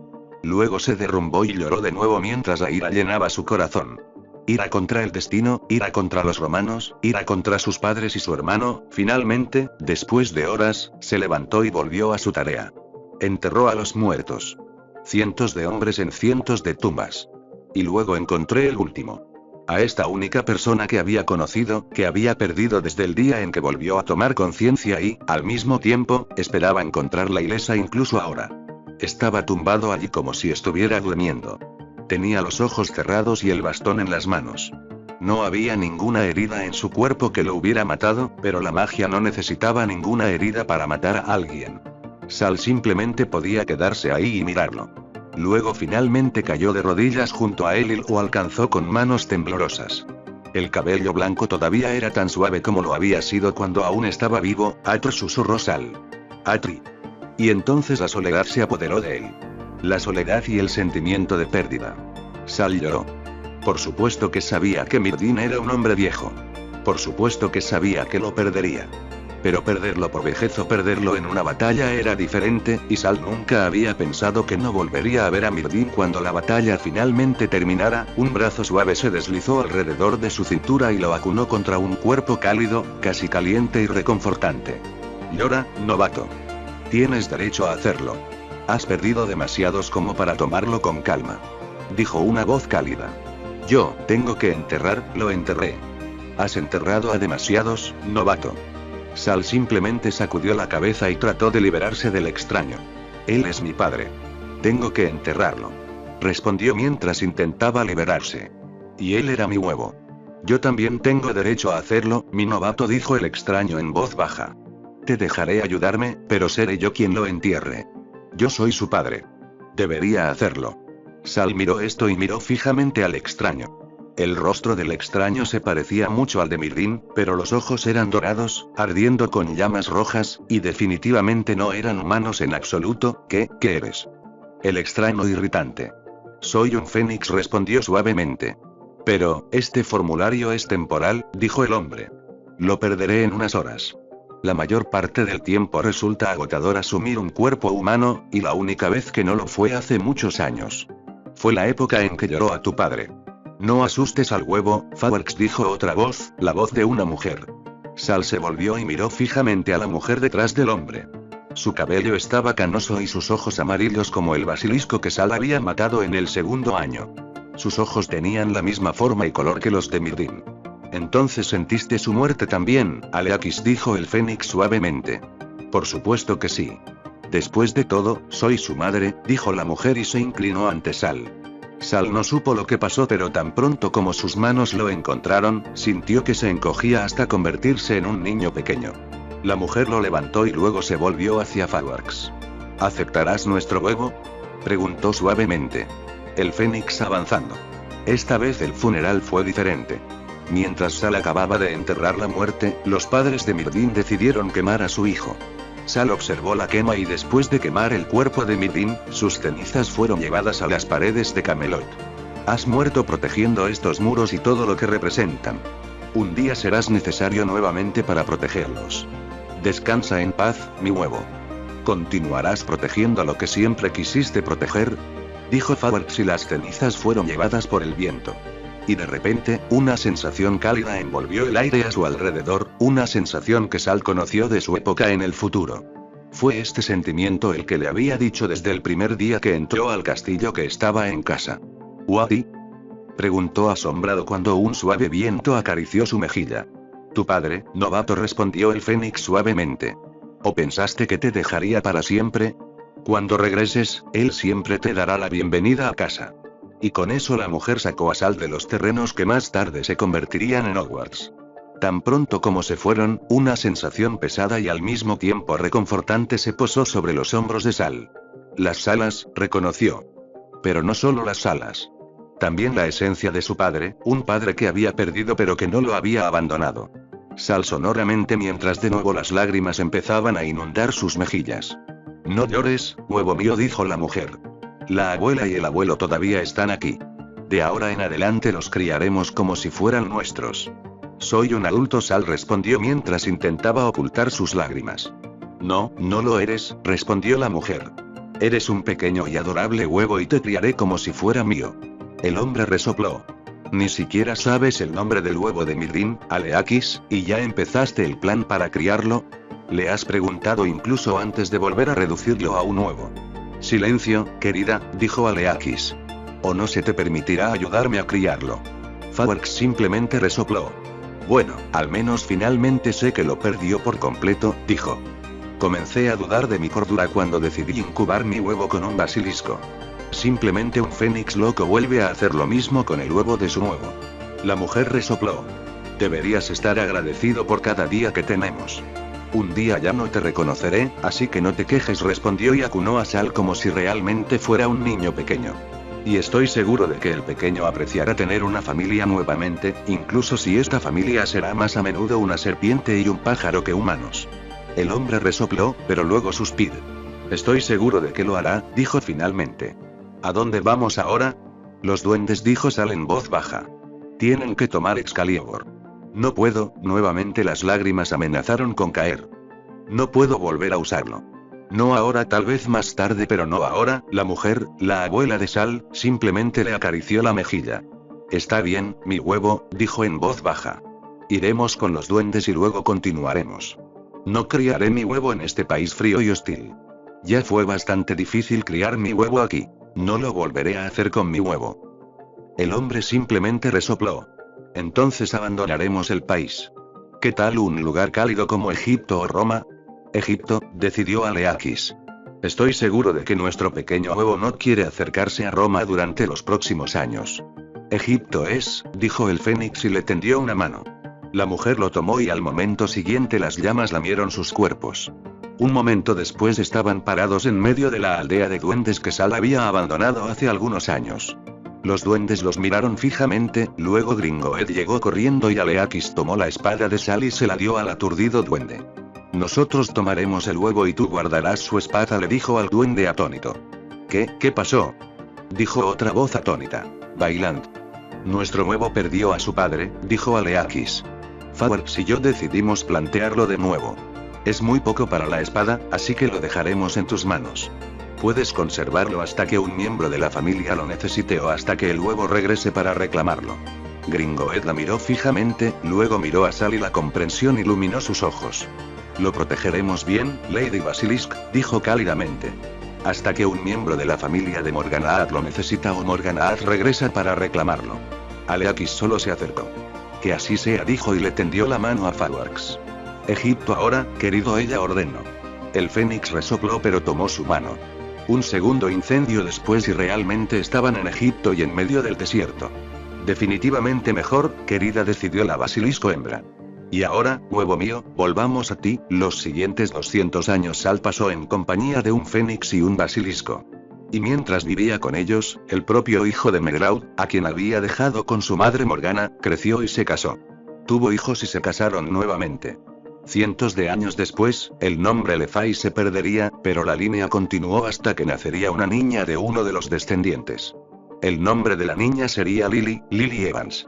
Luego se derrumbó y lloró de nuevo mientras la ira llenaba su corazón. Ira contra el destino, ira contra los romanos, ira contra sus padres y su hermano. Finalmente, después de horas, se levantó y volvió a su tarea. Enterró a los muertos. Cientos de hombres en cientos de tumbas. Y luego encontré el último. A esta única persona que había conocido, que había perdido desde el día en que volvió a tomar conciencia y, al mismo tiempo, esperaba encontrarla ilesa incluso ahora. Estaba tumbado allí como si estuviera durmiendo. Tenía los ojos cerrados y el bastón en las manos. No había ninguna herida en su cuerpo que lo hubiera matado, pero la magia no necesitaba ninguna herida para matar a alguien. Sal simplemente podía quedarse ahí y mirarlo. Luego finalmente cayó de rodillas junto a él y lo alcanzó con manos temblorosas. El cabello blanco todavía era tan suave como lo había sido cuando aún estaba vivo. Atri, susurró Sal. Atri. Y entonces la soledad se apoderó de él. La soledad y el sentimiento de pérdida. Sal lloró. Por supuesto que sabía que Mirdin era un hombre viejo. Por supuesto que sabía que lo perdería. Pero perderlo por vejez o perderlo en una batalla era diferente, y Sal nunca había pensado que no volvería a ver a Mirdin cuando la batalla finalmente terminara. Un brazo suave se deslizó alrededor de su cintura y lo acunó contra un cuerpo cálido, casi caliente y reconfortante. Llora, novato. Tienes derecho a hacerlo. Has perdido demasiados como para tomarlo con calma. Dijo una voz cálida. Yo, tengo que enterrar, lo enterré. Has enterrado a demasiados, novato. Sal simplemente sacudió la cabeza y trató de liberarse del extraño. Él es mi padre. Tengo que enterrarlo. Respondió mientras intentaba liberarse. Y él era mi huevo. Yo también tengo derecho a hacerlo, mi novato, dijo el extraño en voz baja. Te dejaré ayudarme, pero seré yo quien lo entierre. Yo soy su padre. Debería hacerlo. Sal miró esto y miró fijamente al extraño. El rostro del extraño se parecía mucho al de Mirdin, pero los ojos eran dorados, ardiendo con llamas rojas, y definitivamente no eran humanos en absoluto. ¿Qué eres? El extraño irritante. Soy un fénix, respondió suavemente. Pero, este formulario es temporal, dijo el hombre. Lo perderé en unas horas. La mayor parte del tiempo resulta agotador asumir un cuerpo humano, y la única vez que no lo fue hace muchos años. Fue la época en que lloró a tu padre. No asustes al huevo, Fawerks, dijo otra voz, la voz de una mujer. Sal se volvió y miró fijamente a la mujer detrás del hombre. Su cabello estaba canoso y sus ojos amarillos como el basilisco que Sal había matado en el segundo año. Sus ojos tenían la misma forma y color que los de Mirdin. Entonces sentiste su muerte también, Aleakis, dijo el fénix suavemente. Por supuesto que sí. Después de todo, soy su madre, dijo la mujer y se inclinó ante Sal. Sal no supo lo que pasó, pero tan pronto como sus manos lo encontraron, sintió que se encogía hasta convertirse en un niño pequeño. La mujer lo levantó y luego se volvió hacia Fireworks. ¿Aceptarás nuestro huevo?, preguntó suavemente. El Fénix avanzando. Esta vez el funeral fue diferente. Mientras Sal acababa de enterrar la muerte, los padres de Myrdin decidieron quemar a su hijo. Sal observó la quema y después de quemar el cuerpo de Myrdin, sus cenizas fueron llevadas a las paredes de Camelot. Has muerto protegiendo estos muros y todo lo que representan. Un día serás necesario nuevamente para protegerlos. Descansa en paz, mi huevo. ¿Continuarás protegiendo lo que siempre quisiste proteger?, dijo Fireworks y las cenizas fueron llevadas por el viento. Y de repente, una sensación cálida envolvió el aire a su alrededor, una sensación que Sal conoció de su época en el futuro. Fue este sentimiento el que le había dicho desde el primer día que entró al castillo que estaba en casa. ¿Wati?, preguntó asombrado cuando un suave viento acarició su mejilla. Tu padre, novato, respondió el Fénix suavemente. ¿O pensaste que te dejaría para siempre? Cuando regreses, él siempre te dará la bienvenida a casa. Y con eso la mujer sacó a Sal de los terrenos que más tarde se convertirían en Hogwarts. Tan pronto como se fueron, una sensación pesada y al mismo tiempo reconfortante se posó sobre los hombros de Sal. Las salas, reconoció. Pero no solo las salas. También la esencia de su padre, un padre que había perdido pero que no lo había abandonado. Sal sonoramente mientras de nuevo las lágrimas empezaban a inundar sus mejillas. No llores, huevo mío, dijo la mujer. La abuela y el abuelo todavía están aquí. De ahora en adelante los criaremos como si fueran nuestros. Soy un adulto, Sal respondió mientras intentaba ocultar sus lágrimas. No, no lo eres, respondió la mujer. Eres un pequeño y adorable huevo y te criaré como si fuera mío. El hombre resopló. Ni siquiera sabes el nombre del huevo de Myrdin, Aleakis, y ya empezaste el plan para criarlo. ¿Le has preguntado incluso antes de volver a reducirlo a un huevo? Silencio, querida, dijo Aleakis. O no se te permitirá ayudarme a criarlo. Fireworks simplemente resopló. Bueno, al menos finalmente sé que lo perdió por completo, dijo. Comencé a dudar de mi cordura cuando decidí incubar mi huevo con un basilisco. Simplemente un fénix loco vuelve a hacer lo mismo con el huevo de su huevo. La mujer resopló. Deberías estar agradecido por cada día que tenemos. Un día ya no te reconoceré, así que no te quejes, respondió y acunó a Sal como si realmente fuera un niño pequeño. Y estoy seguro de que el pequeño apreciará tener una familia nuevamente, incluso si esta familia será más a menudo una serpiente y un pájaro que humanos. El hombre resopló, pero luego suspiró. Estoy seguro de que lo hará, dijo finalmente. ¿A dónde vamos ahora? Los duendes, dijo Sal en voz baja. Tienen que tomar Excalibur. No puedo, nuevamente las lágrimas amenazaron con caer. No puedo volver a usarlo. No ahora, tal vez más tarde, pero no ahora. La mujer, la abuela de Sal, simplemente le acarició la mejilla. Está bien, mi huevo, dijo en voz baja. Iremos con los duendes y luego continuaremos. No criaré mi huevo en este país frío y hostil. Ya fue bastante difícil criar mi huevo aquí. No lo volveré a hacer con mi huevo. El hombre simplemente resopló. Entonces abandonaremos el país. ¿Qué tal un lugar cálido como Egipto o Roma? Egipto, decidió Aleakis. Estoy seguro de que nuestro pequeño huevo no quiere acercarse a Roma durante los próximos años. Egipto es, dijo el fénix y le tendió una mano. La mujer lo tomó y al momento siguiente las llamas lamieron sus cuerpos. Un momento después estaban parados en medio de la aldea de duendes que Sal había abandonado hace algunos años. Los duendes los miraron fijamente, luego Gringoed llegó corriendo y Aleakis tomó la espada de Sal y se la dio al aturdido duende. Nosotros tomaremos el huevo y tú guardarás su espada, le dijo al duende atónito. ¿Qué pasó? Dijo otra voz atónita. Bailando. Nuestro huevo perdió a su padre, dijo Aleakis. Fireworks y yo decidimos plantearlo de nuevo. Es muy poco para la espada, así que lo dejaremos en tus manos. Puedes conservarlo hasta que un miembro de la familia lo necesite o hasta que el huevo regrese para reclamarlo. Gringoed la miró fijamente, luego miró a Sal y la comprensión iluminó sus ojos. Lo protegeremos bien, Lady Basilisk, dijo cálidamente. Hasta que un miembro de la familia de Morganath lo necesita o Morganath regresa para reclamarlo. Aleakis solo se acercó. Que así sea, dijo y le tendió la mano a Fireworks. Egipto ahora, querido, ella ordenó. El fénix resopló pero tomó su mano. Un segundo incendio después y realmente estaban en Egipto y en medio del desierto. Definitivamente mejor, querida, decidió la basilisco hembra. Y ahora, huevo mío, volvamos a ti. Los siguientes 200 años Sal pasó en compañía de un fénix y un basilisco. Y mientras vivía con ellos, el propio hijo de Megraud, a quien había dejado con su madre Morgana, creció y se casó. Tuvo hijos y se casaron nuevamente. Cientos de años después, el nombre Lefay se perdería, pero la línea continuó hasta que nacería una niña de uno de los descendientes. El nombre de la niña sería Lily Evans.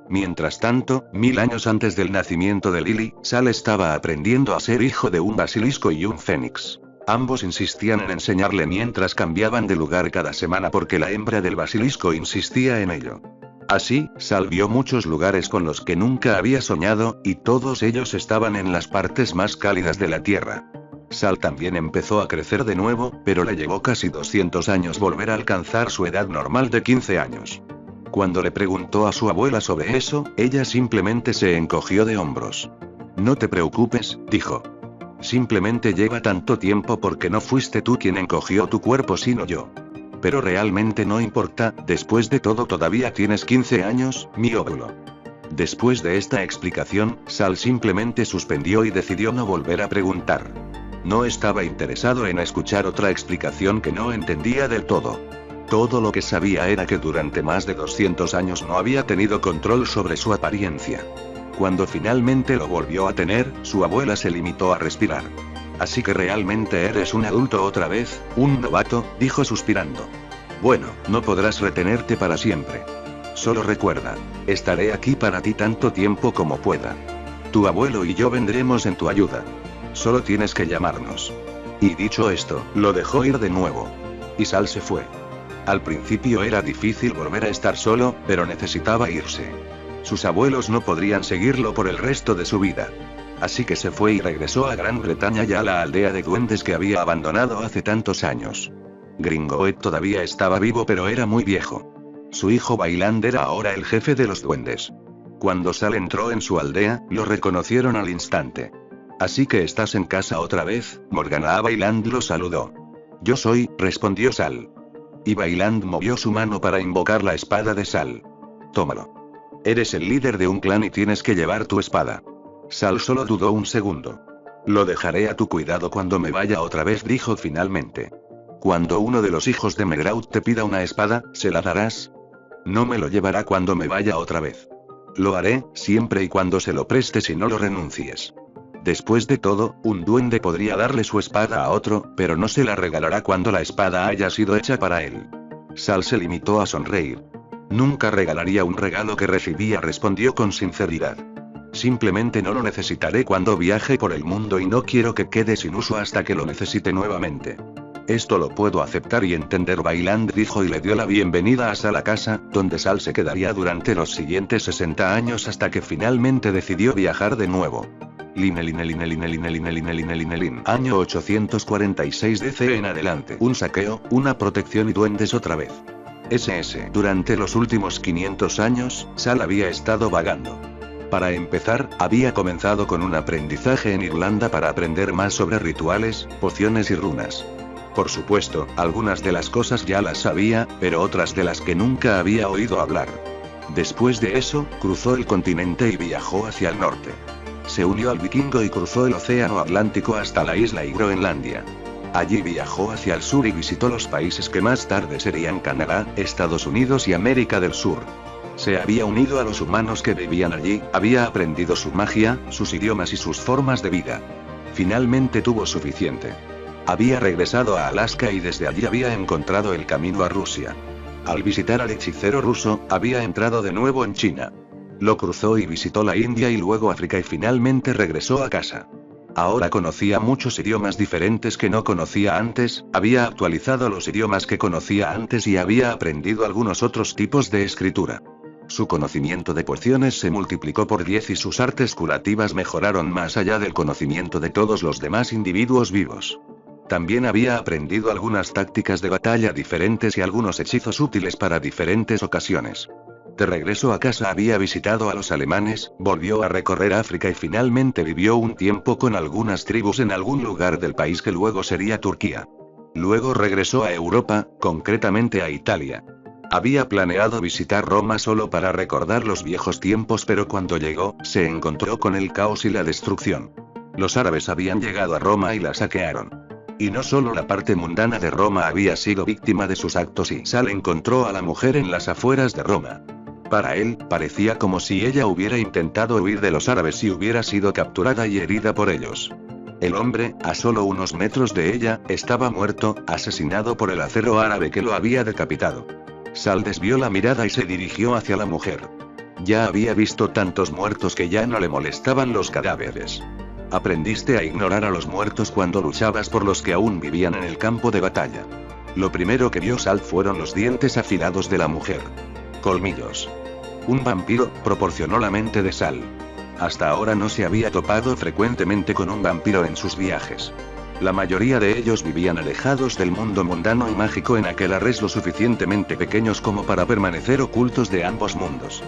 Mientras tanto, 1000 años antes del nacimiento de Lily, Sal estaba aprendiendo a ser hijo de un basilisco y un fénix. Ambos insistían en enseñarle mientras cambiaban de lugar cada semana porque la hembra del basilisco insistía en ello. Así, Sal vio muchos lugares con los que nunca había soñado, y todos ellos estaban en las partes más cálidas de la Tierra. Sal también empezó a crecer de nuevo, pero le llevó casi 200 años volver a alcanzar su edad normal de 15 años. Cuando le preguntó a su abuela sobre eso, ella simplemente se encogió de hombros. No te preocupes, dijo. Simplemente lleva tanto tiempo porque no fuiste tú quien encogió tu cuerpo sino yo. Pero realmente no importa, después de todo todavía tienes 15 años, mi óvulo. Después de esta explicación, Sal simplemente suspendió y decidió no volver a preguntar. No estaba interesado en escuchar otra explicación que no entendía del todo. Todo lo que sabía era que durante más de 200 años no había tenido control sobre su apariencia. Cuando finalmente lo volvió a tener, su abuela se limitó a respirar. Así que realmente eres un adulto otra vez, un novato, dijo suspirando. Bueno, no podrás retenerte para siempre. Solo recuerda, estaré aquí para ti tanto tiempo como pueda. Tu abuelo y yo vendremos en tu ayuda. Solo tienes que llamarnos. Y dicho esto, lo dejó ir de nuevo. Y Sal se fue. Al principio era difícil volver a estar solo, pero necesitaba irse. Sus abuelos no podrían seguirlo por el resto de su vida. Así que se fue y regresó a Gran Bretaña y a la aldea de duendes que había abandonado hace tantos años. Gringoet todavía estaba vivo pero era muy viejo. Su hijo Bailand era ahora el jefe de los duendes. Cuando Sal entró en su aldea, lo reconocieron al instante. Así que estás en casa otra vez, Morgana. Bailand lo saludó. Yo soy, respondió Sal. Y Bailand movió su mano para invocar la espada de Sal. Tómalo. Eres el líder de un clan y tienes que llevar tu espada. Sal solo dudó un segundo. Lo dejaré a tu cuidado cuando me vaya otra vez, dijo finalmente. Cuando uno de los hijos de Megraud te pida una espada, ¿se la darás? No me lo llevará cuando me vaya otra vez. Lo haré, siempre y cuando se lo prestes y no lo renuncies. Después de todo, un duende podría darle su espada a otro, pero no se la regalará cuando la espada haya sido hecha para él. Sal se limitó a sonreír. Nunca regalaría un regalo que recibía, respondió con sinceridad. Simplemente no lo necesitaré cuando viaje por el mundo y no quiero que quede sin uso hasta que lo necesite nuevamente. Esto lo puedo aceptar y entender, Bailand dijo y le dio la bienvenida a Sal a casa, donde Sal se quedaría durante los siguientes 60 años hasta que finalmente decidió viajar de nuevo. Año 846 DC en adelante. Un saqueo, una protección y duendes otra vez. SS. Durante los últimos 500 años, Sal había estado vagando. Para empezar, había comenzado con un aprendizaje en Irlanda para aprender más sobre rituales, pociones y runas. Por supuesto, algunas de las cosas ya las sabía, pero otras de las que nunca había oído hablar. Después de eso, cruzó el continente y viajó hacia el norte. Se unió al vikingo y cruzó el océano Atlántico hasta la isla y Groenlandia. Allí viajó hacia el sur y visitó los países que más tarde serían Canadá, Estados Unidos y América del Sur. Se había unido a los humanos que vivían allí, había aprendido su magia, sus idiomas y sus formas de vida. Finalmente tuvo suficiente. Había regresado a Alaska y desde allí había encontrado el camino a Rusia. Al visitar al hechicero ruso, había entrado de nuevo en China. Lo cruzó y visitó la India y luego África y finalmente regresó a casa. Ahora conocía muchos idiomas diferentes que no conocía antes, había actualizado los idiomas que conocía antes y había aprendido algunos otros tipos de escritura. Su conocimiento de pociones se multiplicó por 10 y sus artes curativas mejoraron más allá del conocimiento de todos los demás individuos vivos. También había aprendido algunas tácticas de batalla diferentes y algunos hechizos útiles para diferentes ocasiones. De regreso a casa había visitado a los alemanes, volvió a recorrer África y finalmente vivió un tiempo con algunas tribus en algún lugar del país que luego sería Turquía. Luego regresó a Europa, concretamente a Italia. Había planeado visitar Roma solo para recordar los viejos tiempos, pero cuando llegó, se encontró con el caos y la destrucción. Los árabes habían llegado a Roma y la saquearon. Y no solo la parte mundana de Roma había sido víctima de sus actos, y Sal encontró a la mujer en las afueras de Roma. Para él, parecía como si ella hubiera intentado huir de los árabes y hubiera sido capturada y herida por ellos. El hombre, a solo unos metros de ella, estaba muerto, asesinado por el acero árabe que lo había decapitado. Sal desvió la mirada y se dirigió hacia la mujer. Ya había visto tantos muertos que ya no le molestaban los cadáveres. Aprendiste a ignorar a los muertos cuando luchabas por los que aún vivían en el campo de batalla. Lo primero que vio Sal fueron los dientes afilados de la mujer. Colmillos. Un vampiro, proporcionó la mente de Sal. Hasta ahora no se había topado frecuentemente con un vampiro en sus viajes. La mayoría de ellos vivían alejados del mundo mundano y mágico en aquelarres lo suficientemente pequeños como para permanecer ocultos de ambos mundos.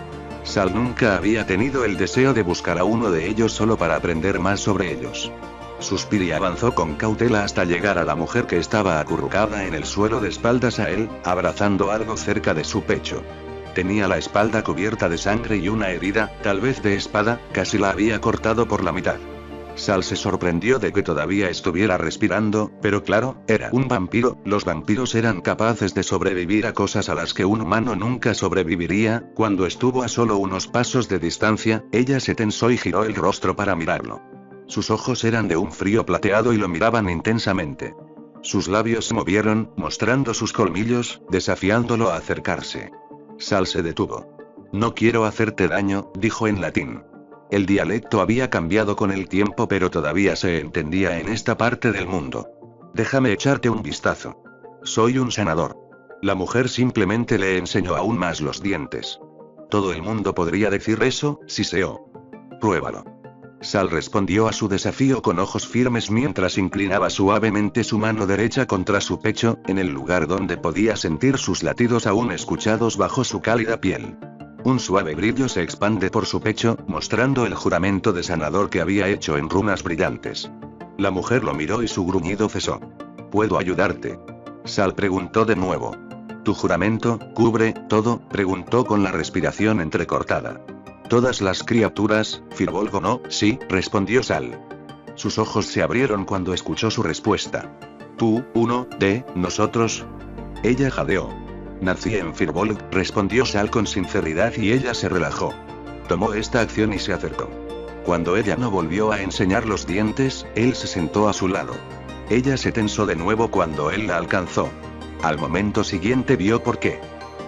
Sal nunca había tenido el deseo de buscar a uno de ellos solo para aprender más sobre ellos. Suspiró y avanzó con cautela hasta llegar a la mujer que estaba acurrucada en el suelo de espaldas a él, abrazando algo cerca de su pecho. Tenía la espalda cubierta de sangre y una herida, tal vez de espada, casi la había cortado por la mitad. Sal se sorprendió de que todavía estuviera respirando, pero claro, era un vampiro. Los vampiros eran capaces de sobrevivir a cosas a las que un humano nunca sobreviviría. Cuando estuvo a solo unos pasos de distancia, ella se tensó y giró el rostro para mirarlo. Sus ojos eran de un frío plateado y lo miraban intensamente. Sus labios se movieron, mostrando sus colmillos, desafiándolo a acercarse. Sal se detuvo. No quiero hacerte daño, dijo en latín. El dialecto había cambiado con el tiempo, pero todavía se entendía en esta parte del mundo. Déjame echarte un vistazo. Soy un sanador. La mujer simplemente le enseñó aún más los dientes. Todo el mundo podría decir eso, siseó. Pruébalo. Sal respondió a su desafío con ojos firmes mientras inclinaba suavemente su mano derecha contra su pecho, en el lugar donde podía sentir sus latidos aún escuchados bajo su cálida piel. Un suave brillo se expande por su pecho, mostrando el juramento de sanador que había hecho en runas brillantes. La mujer lo miró y su gruñido cesó. ¿Puedo ayudarte? Sal preguntó de nuevo. ¿Tu juramento cubre todo?, preguntó con la respiración entrecortada. Todas las criaturas, Firbolg no, sí, respondió Sal. Sus ojos se abrieron cuando escuchó su respuesta. ¿Tú, uno de nosotros? Ella jadeó. Nací en Firbolg, respondió Sal con sinceridad y ella se relajó. Tomó esta acción y se acercó. Cuando ella no volvió a enseñar los dientes, él se sentó a su lado. Ella se tensó de nuevo cuando él la alcanzó. Al momento siguiente vio por qué.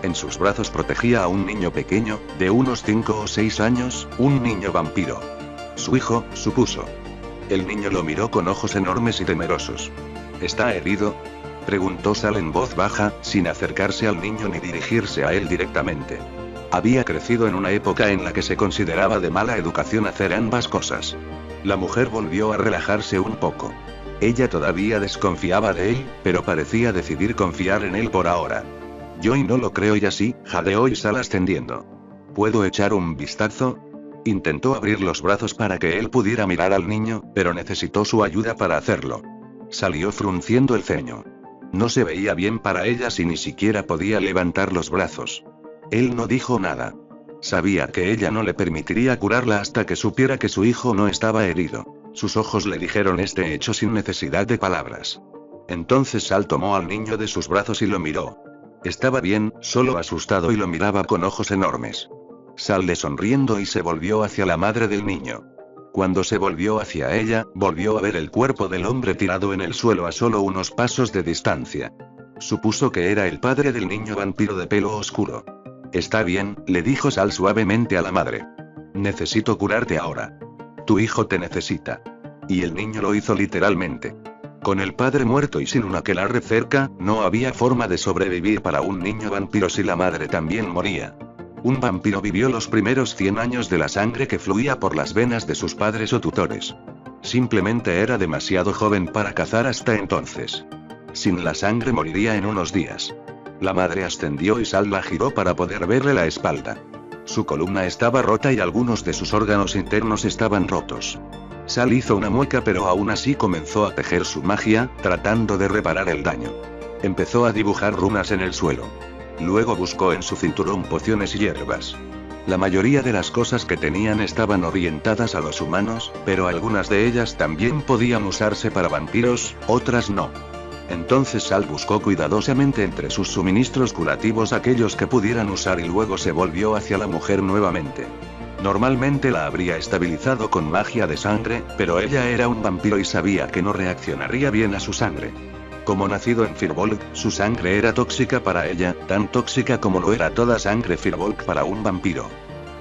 En sus brazos protegía a un niño pequeño, de unos 5 o 6 años, un niño vampiro. Su hijo, supuso. El niño lo miró con ojos enormes y temerosos. ¿Está herido?, preguntó Sal en voz baja, sin acercarse al niño ni dirigirse a él directamente. Había crecido en una época en la que se consideraba de mala educación hacer ambas cosas. La mujer volvió a relajarse un poco. Ella todavía desconfiaba de él, pero parecía decidir confiar en él por ahora. Yo y no lo creo, y así, jadeó y Sal ascendiendo. ¿Puedo echar un vistazo? Intentó abrir los brazos para que él pudiera mirar al niño, pero necesitó su ayuda para hacerlo. Salió frunciendo el ceño. No se veía bien para ella si ni siquiera podía levantar los brazos. Él no dijo nada. Sabía que ella no le permitiría curarla hasta que supiera que su hijo no estaba herido. Sus ojos le dijeron este hecho sin necesidad de palabras. Entonces Sal tomó al niño de sus brazos y lo miró. Estaba bien, solo asustado, y lo miraba con ojos enormes. Sal le sonriendo y se volvió hacia la madre del niño. Cuando se volvió hacia ella, volvió a ver el cuerpo del hombre tirado en el suelo a solo unos pasos de distancia. Supuso que era el padre del niño vampiro de pelo oscuro. Está bien, le dijo Sal suavemente a la madre. Necesito curarte ahora. Tu hijo te necesita. Y el niño lo hizo literalmente. Con el padre muerto y sin un aquelarre cerca, no había forma de sobrevivir para un niño vampiro si la madre también moría. Un vampiro vivió los primeros 100 años de la sangre que fluía por las venas de sus padres o tutores. Simplemente era demasiado joven para cazar hasta entonces. Sin la sangre moriría en unos días. La madre ascendió y Sal la giró para poder verle la espalda. Su columna estaba rota y algunos de sus órganos internos estaban rotos. Sal hizo una mueca, pero aún así comenzó a tejer su magia, tratando de reparar el daño. Empezó a dibujar runas en el suelo. Luego buscó en su cinturón pociones y hierbas. La mayoría de las cosas que tenían estaban orientadas a los humanos, pero algunas de ellas también podían usarse para vampiros, otras no. Entonces Sal buscó cuidadosamente entre sus suministros curativos aquellos que pudieran usar y luego se volvió hacia la mujer nuevamente. Normalmente la habría estabilizado con magia de sangre, pero ella era un vampiro y sabía que no reaccionaría bien a su sangre. Como nacido en Firbolg, su sangre era tóxica para ella, tan tóxica como lo era toda sangre Firbolg para un vampiro.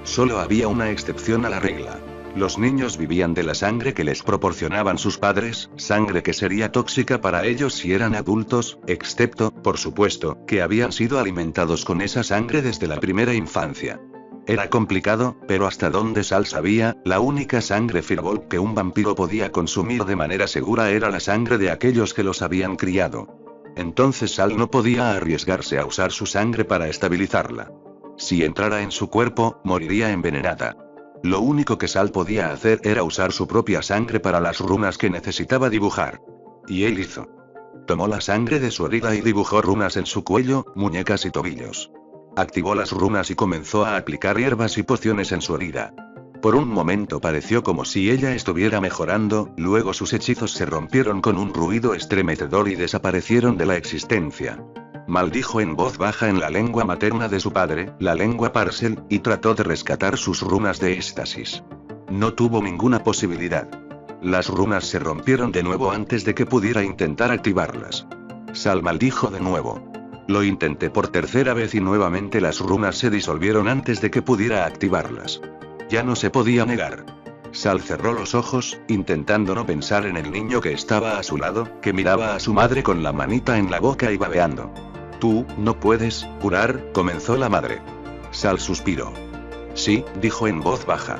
Solo había una excepción a la regla. Los niños vivían de la sangre que les proporcionaban sus padres, sangre que sería tóxica para ellos si eran adultos, excepto, por supuesto, que habían sido alimentados con esa sangre desde la primera infancia. Era complicado, pero hasta donde Sal sabía, la única sangre Firbolg que un vampiro podía consumir de manera segura era la sangre de aquellos que los habían criado. Entonces Sal no podía arriesgarse a usar su sangre para estabilizarla. Si entrara en su cuerpo, moriría envenenada. Lo único que Sal podía hacer era usar su propia sangre para las runas que necesitaba dibujar. Y él hizo. Tomó la sangre de su herida y dibujó runas en su cuello, muñecas y tobillos. Activó las runas y comenzó a aplicar hierbas y pociones en su herida. Por un momento pareció como si ella estuviera mejorando, luego sus hechizos se rompieron con un ruido estremecedor y desaparecieron de la existencia. Maldijo en voz baja en la lengua materna de su padre, la lengua Parcel, y trató de rescatar sus runas de éxtasis. No tuvo ninguna posibilidad. Las runas se rompieron de nuevo antes de que pudiera intentar activarlas. Sal maldijo de nuevo. Lo intenté por tercera vez y nuevamente las runas se disolvieron antes de que pudiera activarlas. Ya no se podía negar. Sal cerró los ojos, intentando no pensar en el niño que estaba a su lado, que miraba a su madre con la manita en la boca y babeando. Tú, no puedes curar, comenzó la madre. Sal suspiró. Sí, dijo en voz baja.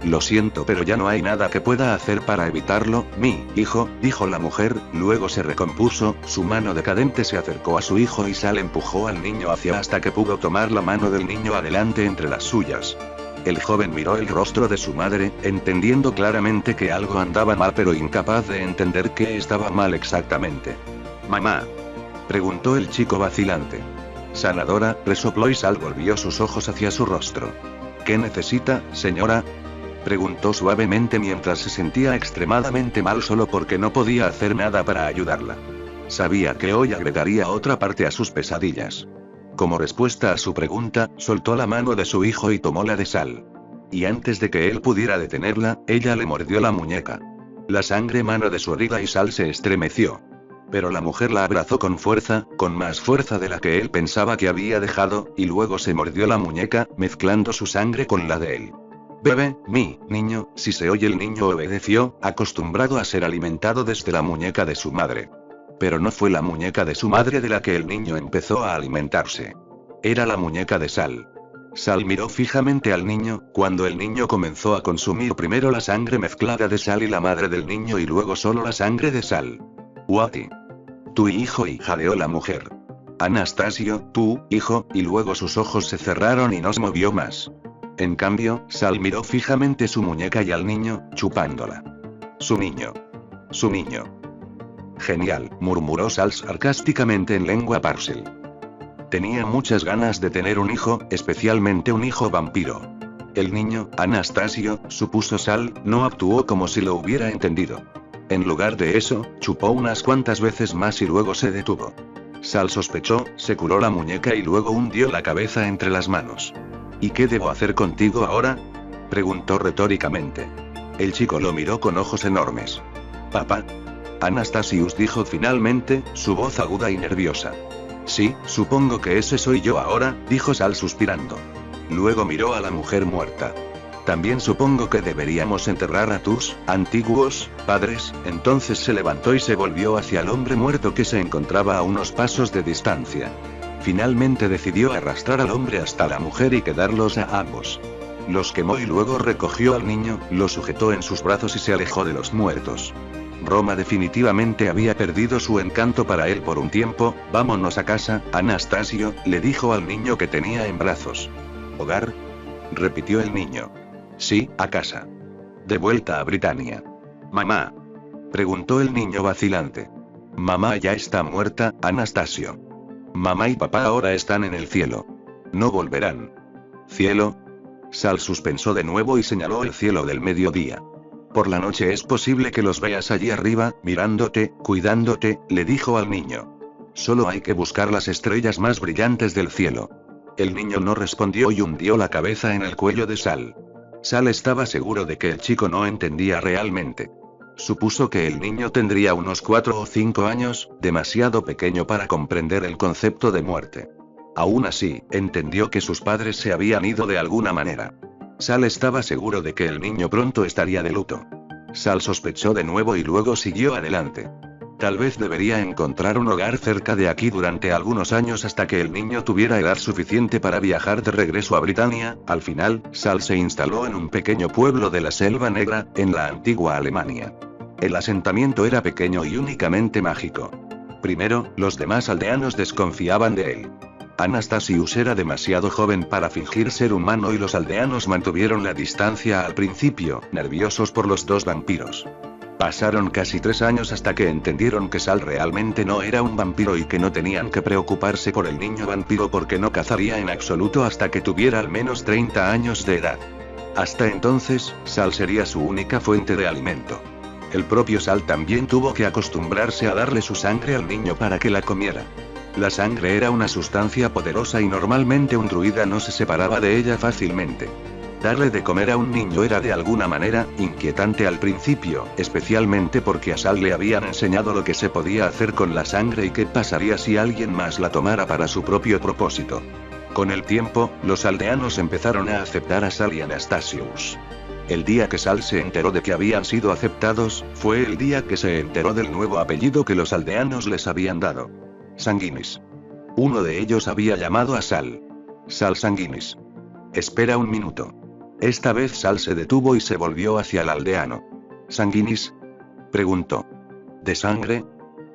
Lo siento, pero ya no hay nada que pueda hacer para evitarlo, mi hijo, dijo la mujer, luego se recompuso, su mano decadente se acercó a su hijo y Sal empujó al niño hacia hasta que pudo tomar la mano del niño adelante entre las suyas. El joven miró el rostro de su madre, entendiendo claramente que algo andaba mal pero incapaz de entender qué estaba mal exactamente. «Mamá», preguntó el chico vacilante. Sanadora, resopló y Sal volvió sus ojos hacia su rostro. «¿Qué necesita, señora?», preguntó suavemente mientras se sentía extremadamente mal solo porque no podía hacer nada para ayudarla. Sabía que hoy agregaría otra parte a sus pesadillas. Como respuesta a su pregunta, soltó la mano de su hijo y tomó la de Sal. Y antes de que él pudiera detenerla, ella le mordió la muñeca. La sangre manó de su herida y Sal se estremeció. Pero la mujer la abrazó con fuerza, con más fuerza de la que él pensaba que había dejado, y luego se mordió la muñeca, mezclando su sangre con la de él. «Bebe, mi niño», si se oye el niño obedeció, acostumbrado a ser alimentado desde la muñeca de su madre. Pero no fue la muñeca de su madre de la que el niño empezó a alimentarse. Era la muñeca de Sal. Sal miró fijamente al niño, cuando el niño comenzó a consumir primero la sangre mezclada de Sal y la madre del niño y luego solo la sangre de Sal. «Wati. Tu hijo», y jadeó la mujer. «Anastasio, tu hijo», y luego sus ojos se cerraron y no se movió más. En cambio, Sal miró fijamente su muñeca y al niño, chupándola. «Su niño. Su niño». «Genial», murmuró Sal sarcásticamente en lengua Parcel. Tenía muchas ganas de tener un hijo, especialmente un hijo vampiro. El niño, Anastasio, supuso Sal, no actuó como si lo hubiera entendido. En lugar de eso, chupó unas cuantas veces más y luego se detuvo. Sal sospechó, se curó la muñeca y luego hundió la cabeza entre las manos. «¿Y qué debo hacer contigo ahora?», preguntó retóricamente. El chico lo miró con ojos enormes. «Papá». Anastasius dijo finalmente, su voz aguda y nerviosa. «Sí, supongo que ese soy yo ahora», dijo Sal suspirando. Luego miró a la mujer muerta. «También supongo que deberíamos enterrar a tus antiguos padres». Entonces se levantó y se volvió hacia el hombre muerto que se encontraba a unos pasos de distancia. Finalmente decidió arrastrar al hombre hasta la mujer y quedarlos a ambos. Los quemó y luego recogió al niño, lo sujetó en sus brazos y se alejó de los muertos. Roma definitivamente había perdido su encanto para él por un tiempo. «Vámonos a casa, Anastasio», le dijo al niño que tenía en brazos. «¿Hogar?», repitió el niño. «Sí, a casa. De vuelta a Britania». Mamá. Preguntó el niño vacilante. Mamá ya está muerta, Anastasio. Mamá y papá ahora están en el cielo. No volverán. ¿Cielo? Sal suspensó de nuevo y señaló el cielo del mediodía. Por la noche es posible que los veas allí arriba, mirándote, cuidándote, le dijo al niño. Solo hay que buscar las estrellas más brillantes del cielo. El niño no respondió y hundió la cabeza en el cuello de Sal. Sal estaba seguro de que el chico no entendía realmente. Supuso que el niño tendría unos 4 o 5 años, demasiado pequeño para comprender el concepto de muerte. Aún así, entendió que sus padres se habían ido de alguna manera. Sal estaba seguro de que el niño pronto estaría de luto. Sal sospechó de nuevo y luego siguió adelante. Tal vez debería encontrar un hogar cerca de aquí durante algunos años hasta que el niño tuviera edad suficiente para viajar de regreso a Britania. Al final, Sal se instaló en un pequeño pueblo de la Selva Negra, en la antigua Alemania. El asentamiento era pequeño y únicamente mágico. Primero, los demás aldeanos desconfiaban de él. Anastasius era demasiado joven para fingir ser humano y los aldeanos mantuvieron la distancia al principio, nerviosos por los dos vampiros. Pasaron casi 3 años hasta que entendieron que Sal realmente no era un vampiro y que no tenían que preocuparse por el niño vampiro porque no cazaría en absoluto hasta que tuviera al menos 30 años de edad. Hasta entonces, Sal sería su única fuente de alimento. El propio Sal también tuvo que acostumbrarse a darle su sangre al niño para que la comiera. La sangre era una sustancia poderosa y normalmente un druida no se separaba de ella fácilmente. Darle de comer a un niño era de alguna manera inquietante al principio, especialmente porque a Sal le habían enseñado lo que se podía hacer con la sangre y qué pasaría si alguien más la tomara para su propio propósito. Con el tiempo, los aldeanos empezaron a aceptar a Sal y Anastasius. El día que Sal se enteró de que habían sido aceptados, fue el día que se enteró del nuevo apellido que los aldeanos les habían dado. Sanguinis. Uno de ellos había llamado a Sal. Sal Sanguinis. Espera un minuto. Esta vez Sal se detuvo y se volvió hacia el aldeano. ¿Sanguinis? Preguntó. ¿De sangre?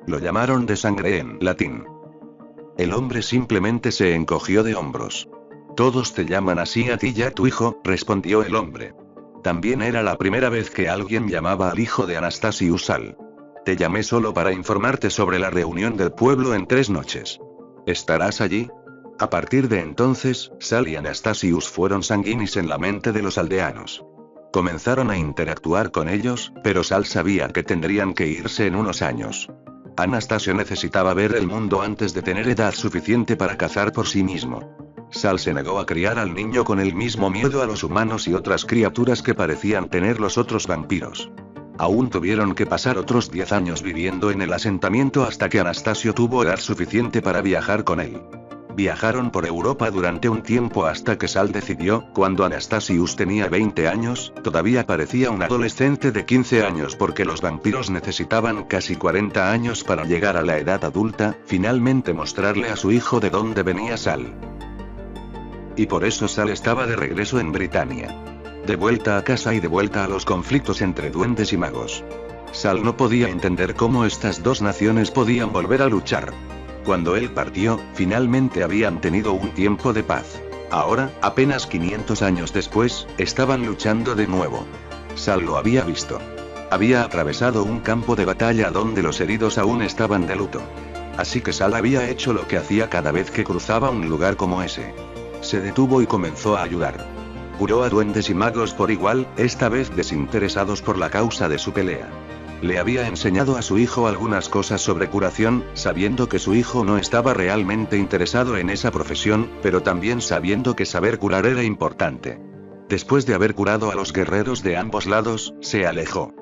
Lo llamaron de sangre en latín. El hombre simplemente se encogió de hombros. Todos te llaman así a ti y a tu hijo, respondió el hombre. También era la primera vez que alguien llamaba al hijo de Anastasius Sal. Te llamé solo para informarte sobre la reunión del pueblo en 3 noches. ¿Estarás allí? A partir de entonces, Sal y Anastasius fueron sanguinis en la mente de los aldeanos. Comenzaron a interactuar con ellos, pero Sal sabía que tendrían que irse en unos años. Anastasio necesitaba ver el mundo antes de tener edad suficiente para cazar por sí mismo. Sal se negó a criar al niño con el mismo miedo a los humanos y otras criaturas que parecían tener los otros vampiros. Aún tuvieron que pasar otros 10 años viviendo en el asentamiento hasta que Anastasio tuvo edad suficiente para viajar con él. Viajaron por Europa durante un tiempo hasta que Sal decidió, cuando Anastasius tenía 20 años, todavía parecía un adolescente de 15 años porque los vampiros necesitaban casi 40 años para llegar a la edad adulta, finalmente mostrarle a su hijo de dónde venía Sal. Y por eso Sal estaba de regreso en Britania. De vuelta a casa y de vuelta a los conflictos entre duendes y magos. Sal no podía entender cómo estas dos naciones podían volver a luchar. Cuando él partió, finalmente habían tenido un tiempo de paz. Ahora, apenas 500 años después, estaban luchando de nuevo. Sal lo había visto. Había atravesado un campo de batalla donde los heridos aún estaban de luto. Así que Sal había hecho lo que hacía cada vez que cruzaba un lugar como ese. Se detuvo y comenzó a ayudar. Curó a duendes y magos por igual, esta vez desinteresados por la causa de su pelea. Le había enseñado a su hijo algunas cosas sobre curación, sabiendo que su hijo no estaba realmente interesado en esa profesión, pero también sabiendo que saber curar era importante. Después de haber curado a los guerreros de ambos lados, se alejó.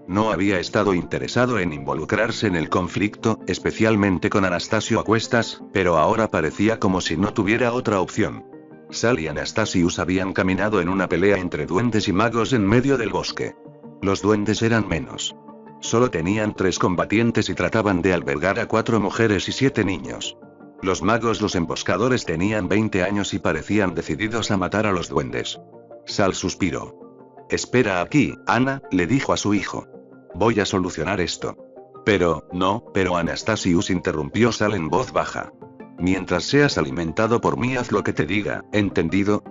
No había estado interesado en involucrarse en el conflicto, especialmente con Anastasio a cuestas, pero ahora parecía como si no tuviera otra opción. Sal y Anastasius habían caminado en una pelea entre duendes y magos en medio del bosque. Los duendes eran menos. Solo tenían 3 combatientes y trataban de albergar a 4 mujeres y 7 niños. Los magos, los emboscadores, tenían 20 años y parecían decididos a matar a los duendes. Sal suspiró. Espera aquí, Ana, le dijo a su hijo. Voy a solucionar esto. Pero Anastasius interrumpió Sal en voz baja. Mientras seas alimentado por mí, haz lo que te diga, ¿entendido?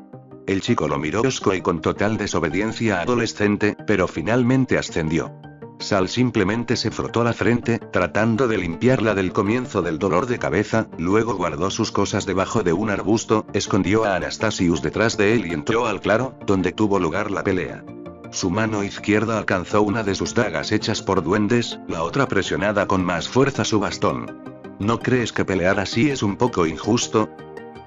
El chico lo miró hosco y con total desobediencia adolescente, pero finalmente ascendió. Sal simplemente se frotó la frente, tratando de limpiarla del comienzo del dolor de cabeza, luego guardó sus cosas debajo de un arbusto, escondió a Anastasius detrás de él y entró al claro, donde tuvo lugar la pelea. Su mano izquierda alcanzó una de sus dagas hechas por duendes, la otra presionada con más fuerza su bastón. ¿No crees que pelear así es un poco injusto?,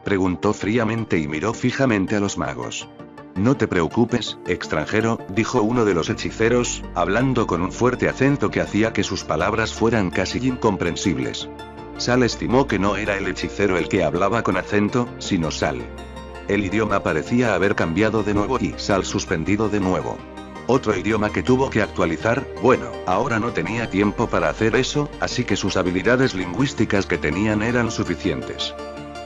preguntó fríamente y miró fijamente a los magos. No te preocupes, extranjero, dijo uno de los hechiceros, hablando con un fuerte acento que hacía que sus palabras fueran casi incomprensibles. Sal estimó que no era el hechicero el que hablaba con acento, sino Sal. El idioma parecía haber cambiado de nuevo y Sal suspendido de nuevo. Otro idioma que tuvo que actualizar. Bueno, ahora no tenía tiempo para hacer eso, así que sus habilidades lingüísticas que tenían eran suficientes.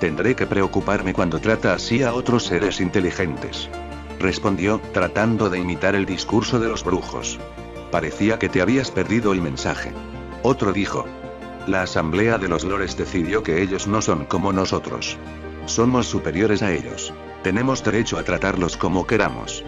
Tendré que preocuparme cuando trata así a otros seres inteligentes, respondió, tratando de imitar el discurso de los brujos. Parecía que te habías perdido el mensaje. Otro dijo. La asamblea de los lores decidió que ellos no son como nosotros. Somos superiores a ellos. Tenemos derecho a tratarlos como queramos.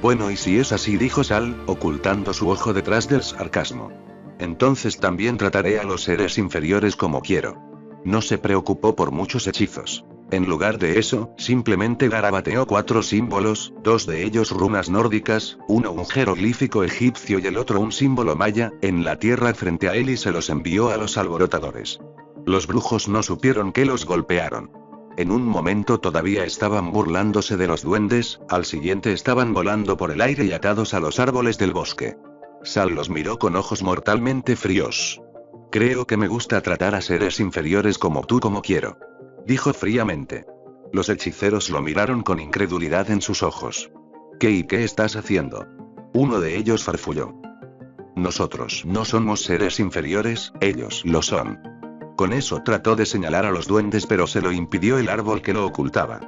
Bueno, y si es así, dijo Sal, ocultando su ojo detrás del sarcasmo. Entonces también trataré a los seres inferiores como quiero. No se preocupó por muchos hechizos. En lugar de eso, simplemente garabateó 4 símbolos, 2 de ellos runas nórdicas, uno un jeroglífico egipcio y el otro un símbolo maya, en la tierra frente a él y se los envió a los alborotadores. Los brujos no supieron que los golpearon. En un momento todavía estaban burlándose de los duendes, al siguiente estaban volando por el aire y atados a los árboles del bosque. Sal los miró con ojos mortalmente fríos. Creo que me gusta tratar a seres inferiores como tú como quiero, dijo fríamente. Los hechiceros lo miraron con incredulidad en sus ojos. ¿Qué y qué estás haciendo? Uno de ellos farfulló. Nosotros no somos seres inferiores, ellos lo son. Con eso trató de señalar a los duendes, pero se lo impidió el árbol que lo ocultaba.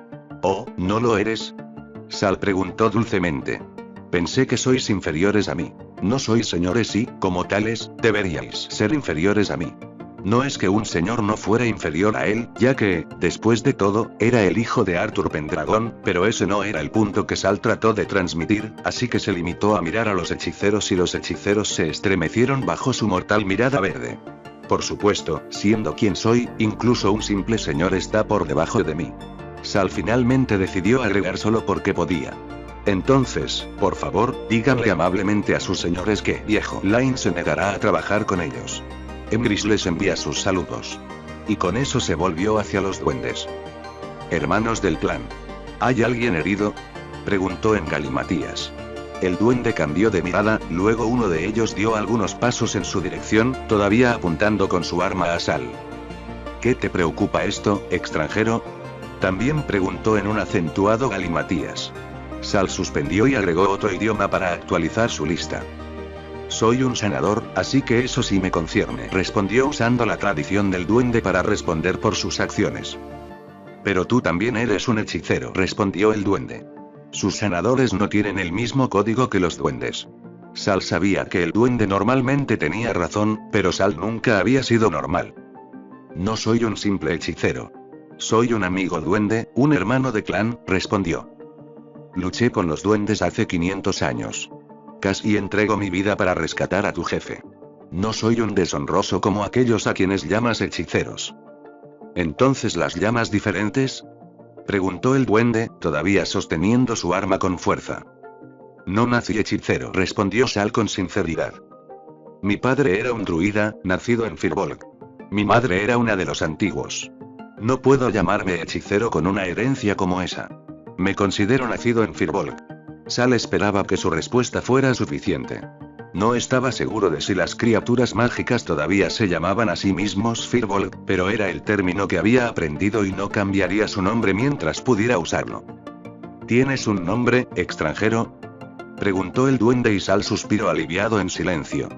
¿Oh, no lo eres? Sal preguntó dulcemente. Pensé que sois inferiores a mí. No sois señores y, como tales, deberíais ser inferiores a mí. No es que un señor no fuera inferior a él, ya que, después de todo, era el hijo de Arthur Pendragon, pero ese no era el punto que Sal trató de transmitir, así que se limitó a mirar a los hechiceros y los hechiceros se estremecieron bajo su mortal mirada verde. Por supuesto, siendo quien soy, incluso un simple señor está por debajo de mí. Sal finalmente decidió agregar solo porque podía. Entonces, por favor, díganle amablemente a sus señores que Viejo Line se negará a trabajar con ellos. Emrys les envía sus saludos. Y con eso se volvió hacia los duendes. Hermanos del clan. ¿Hay alguien herido?, preguntó en galimatías. El duende cambió de mirada, luego uno de ellos dio algunos pasos en su dirección, todavía apuntando con su arma a Sal. ¿Qué te preocupa esto, extranjero?, también preguntó en un acentuado galimatías. Sal suspendió y agregó otro idioma para actualizar su lista. Soy un sanador, así que eso sí me concierne, respondió usando la tradición del duende para responder por sus acciones. Pero tú también eres un hechicero, respondió el duende. Sus sanadores no tienen el mismo código que los duendes. Sal sabía que el duende normalmente tenía razón, pero Sal nunca había sido normal. No soy un simple hechicero. Soy un amigo duende, un hermano de clan, respondió. Luché con los duendes hace 500 años. Casi entrego mi vida para rescatar a tu jefe. No soy un deshonroso como aquellos a quienes llamas hechiceros. ¿Entonces las llamas diferentes?, preguntó el duende, todavía sosteniendo su arma con fuerza. No nací hechicero, respondió Sal con sinceridad. Mi padre era un druida, nacido en Firbolg. Mi madre era una de los antiguos. No puedo llamarme hechicero con una herencia como esa. Me considero nacido en Firbolg. Sal esperaba que su respuesta fuera suficiente. No estaba seguro de si las criaturas mágicas todavía se llamaban a sí mismos Firbolg, pero era el término que había aprendido y no cambiaría su nombre mientras pudiera usarlo. ¿Tienes un nombre, extranjero?, preguntó el duende y Sal suspiró aliviado en silencio.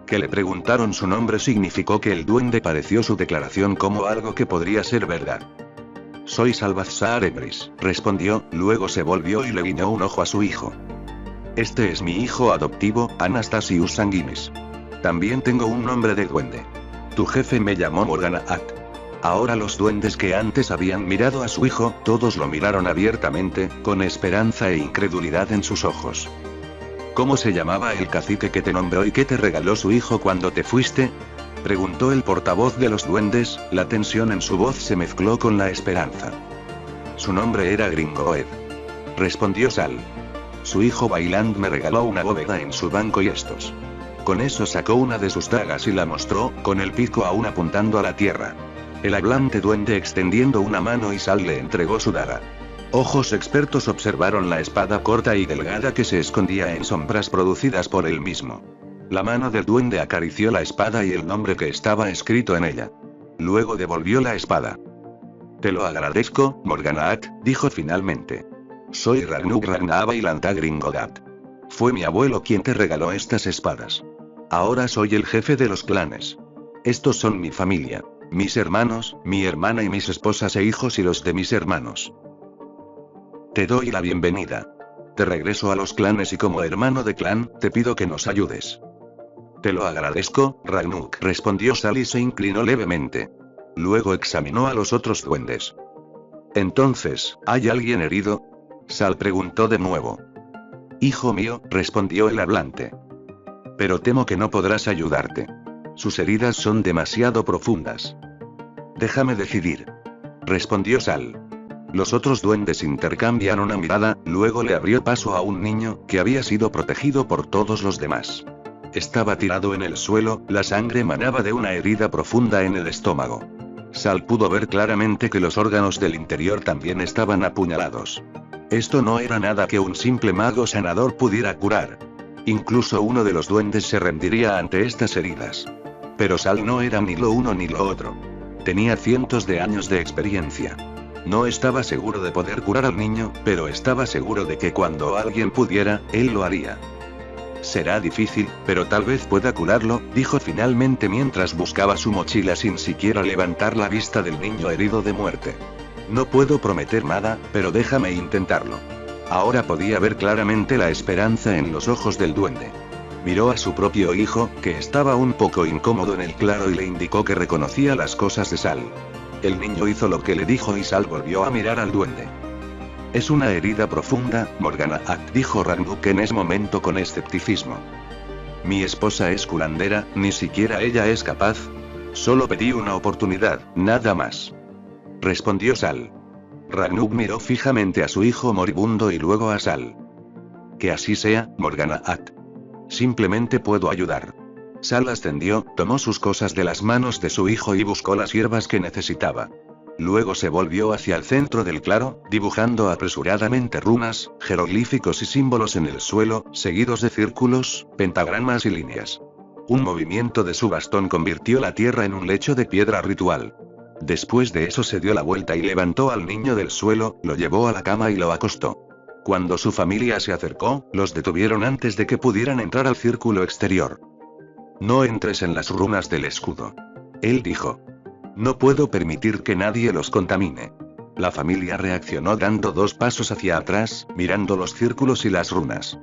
Que le preguntaron su nombre significó que el duende pareció su declaración como algo que podría ser verdad. Soy Salvazar Emrys, respondió, luego se volvió y le guiñó un ojo a su hijo. Este es mi hijo adoptivo, Anastasius Sanguinis. También tengo un nombre de duende. Tu jefe me llamó Morganaat. Ahora los duendes que antes habían mirado a su hijo, todos lo miraron abiertamente, con esperanza e incredulidad en sus ojos. ¿Cómo se llamaba el cacique que te nombró y que te regaló su hijo cuando te fuiste? Preguntó el portavoz de los duendes, la tensión en su voz se mezcló con la esperanza. Su nombre era Gringoed. Respondió Sal. Su hijo Bailand me regaló una bóveda en su banco y estos. Con eso sacó una de sus dagas y la mostró, con el pico aún apuntando a la tierra. El hablante duende extendiendo una mano y Sal le entregó su daga. Ojos expertos observaron la espada corta y delgada que se escondía en sombras producidas por él mismo. La mano del duende acarició la espada y el nombre que estaba escrito en ella. Luego devolvió la espada. Te lo agradezco, Morganaat, dijo finalmente. Soy Ragnuk Ragnaava y Lanta Gringodat. Fue mi abuelo quien te regaló estas espadas. Ahora soy el jefe de los clanes. Estos son mi familia, mis hermanos, mi hermana y mis esposas e hijos y los de mis hermanos. Te doy la bienvenida. Te regreso a los clanes y como hermano de clan, te pido que nos ayudes. Te lo agradezco, Ragnuk, respondió Sal y se inclinó levemente. Luego examinó a los otros duendes. Entonces, ¿hay alguien herido? Sal preguntó de nuevo. Hijo mío, respondió el hablante. Pero temo que no podrás ayudarte. Sus heridas son demasiado profundas. Déjame decidir. Respondió Sal. Los otros duendes intercambiaron una mirada, luego le abrió paso a un niño, que había sido protegido por todos los demás. Estaba tirado en el suelo, la sangre manaba de una herida profunda en el estómago. Sal pudo ver claramente que los órganos del interior también estaban apuñalados. Esto no era nada que un simple mago sanador pudiera curar. Incluso uno de los duendes se rendiría ante estas heridas. Pero Sal no era ni lo uno ni lo otro. Tenía cientos de años de experiencia. No estaba seguro de poder curar al niño, pero estaba seguro de que cuando alguien pudiera, él lo haría. Será difícil, pero tal vez pueda curarlo, dijo finalmente mientras buscaba su mochila sin siquiera levantar la vista del niño herido de muerte. No puedo prometer nada, pero déjame intentarlo. Ahora podía ver claramente la esperanza en los ojos del duende. Miró a su propio hijo, que estaba un poco incómodo en el claro y le indicó que reconocía las cosas de Sal. El niño hizo lo que le dijo y Sal volvió a mirar al duende. Es una herida profunda, Morganaat, dijo Ragnuk en ese momento con escepticismo. Mi esposa es curandera, ni siquiera ella es capaz. Solo pedí una oportunidad, nada más. Respondió Sal. Ragnuk miró fijamente a su hijo moribundo y luego a Sal. Que así sea, Morganaat. Simplemente puedo ayudar. Sal ascendió, tomó sus cosas de las manos de su hijo y buscó las hierbas que necesitaba. Luego se volvió hacia el centro del claro, dibujando apresuradamente runas, jeroglíficos y símbolos en el suelo, seguidos de círculos, pentagramas y líneas. Un movimiento de su bastón convirtió la tierra en un lecho de piedra ritual. Después de eso se dio la vuelta y levantó al niño del suelo, lo llevó a la cama y lo acostó. Cuando su familia se acercó, los detuvieron antes de que pudieran entrar al círculo exterior. No entres en las runas del escudo. Él dijo. No puedo permitir que nadie los contamine. La familia reaccionó dando 2 pasos hacia atrás, mirando los círculos y las runas.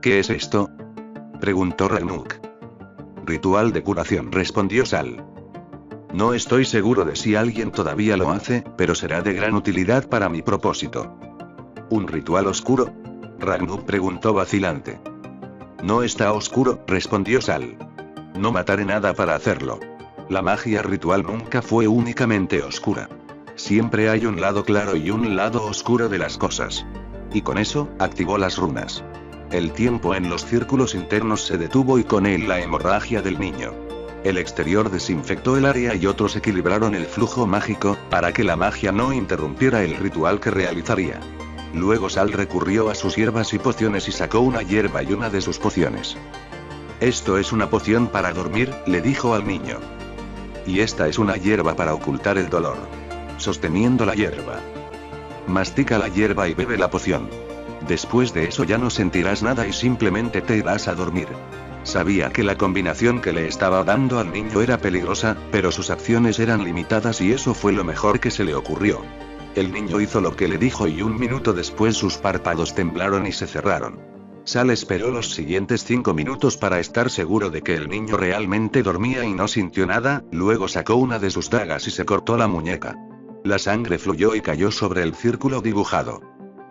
¿Qué es esto? Preguntó Ragnuk. Ritual de curación, respondió Sal. No estoy seguro de si alguien todavía lo hace, pero será de gran utilidad para mi propósito. ¿Un ritual oscuro? Ragnuk preguntó vacilante. No está oscuro, respondió Sal. No mataré nada para hacerlo. La magia ritual nunca fue únicamente oscura. Siempre hay un lado claro y un lado oscuro de las cosas. Y con eso, activó las runas. El tiempo en los círculos internos se detuvo y con él la hemorragia del niño. El exterior desinfectó el área y otros equilibraron el flujo mágico, para que la magia no interrumpiera el ritual que realizaría. Luego Sal recurrió a sus hierbas y pociones y sacó una hierba y una de sus pociones. Esto es una poción para dormir, le dijo al niño. Y esta es una hierba para ocultar el dolor. Sosteniendo la hierba. Mastica la hierba y bebe la poción. Después de eso ya no sentirás nada y simplemente te irás a dormir. Sabía que la combinación que le estaba dando al niño era peligrosa, pero sus acciones eran limitadas y eso fue lo mejor que se le ocurrió. El niño hizo lo que le dijo y 1 minuto después sus párpados temblaron y se cerraron. Sal esperó los siguientes 5 minutos para estar seguro de que el niño realmente dormía y no sintió nada, luego sacó una de sus dagas y se cortó la muñeca. La sangre fluyó y cayó sobre el círculo dibujado.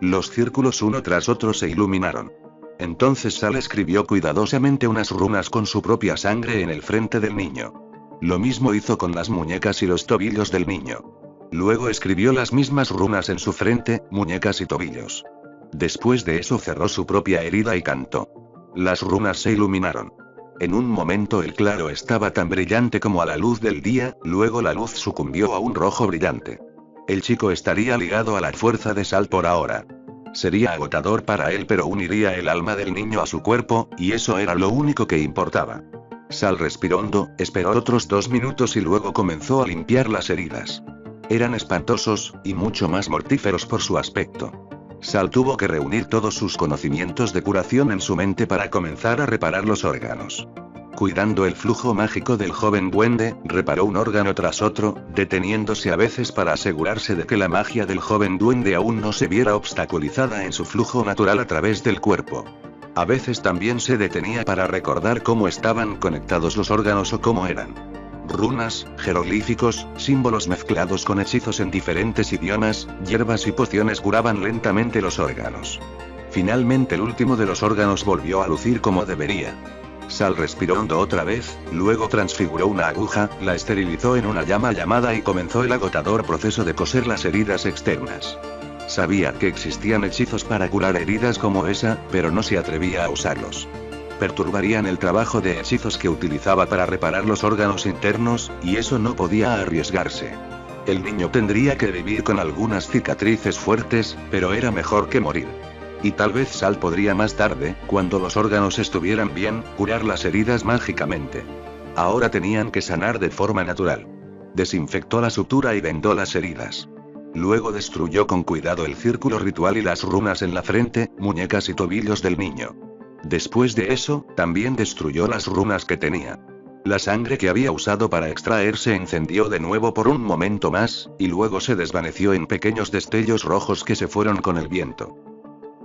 Los círculos uno tras otro se iluminaron. Entonces Sal escribió cuidadosamente unas runas con su propia sangre en el frente del niño. Lo mismo hizo con las muñecas y los tobillos del niño. Luego escribió las mismas runas en su frente, muñecas y tobillos. Después de eso cerró su propia herida y cantó. Las runas se iluminaron. En un momento el claro estaba tan brillante como a la luz del día, luego la luz sucumbió a un rojo brillante. El chico estaría ligado a la fuerza de Sal por ahora. Sería agotador para él, pero uniría el alma del niño a su cuerpo, y eso era lo único que importaba. Sal respiró hondo, esperó otros 2 minutos y luego comenzó a limpiar las heridas. Eran espantosos, y mucho más mortíferos por su aspecto. Sal tuvo que reunir todos sus conocimientos de curación en su mente para comenzar a reparar los órganos. Cuidando el flujo mágico del joven duende, reparó un órgano tras otro, deteniéndose a veces para asegurarse de que la magia del joven duende aún no se viera obstaculizada en su flujo natural a través del cuerpo. A veces también se detenía para recordar cómo estaban conectados los órganos o cómo eran. Runas, jeroglíficos, símbolos mezclados con hechizos en diferentes idiomas, hierbas y pociones curaban lentamente los órganos. Finalmente el último de los órganos volvió a lucir como debería. Sal respiró hondo otra vez, luego transfiguró una aguja, la esterilizó en una llama llamada y comenzó el agotador proceso de coser las heridas externas. Sabía que existían hechizos para curar heridas como esa, pero no se atrevía a usarlos. Perturbarían el trabajo de hechizos que utilizaba para reparar los órganos internos, y eso no podía arriesgarse. El niño tendría que vivir con algunas cicatrices fuertes, pero era mejor que morir. Y tal vez Sal podría más tarde, cuando los órganos estuvieran bien, curar las heridas mágicamente. Ahora tenían que sanar de forma natural. Desinfectó la sutura y vendó las heridas. Luego destruyó con cuidado el círculo ritual y las runas en la frente, muñecas y tobillos del niño. Después de eso, también destruyó las runas que tenía. La sangre que había usado para extraer se encendió de nuevo por un momento más, y luego se desvaneció en pequeños destellos rojos que se fueron con el viento.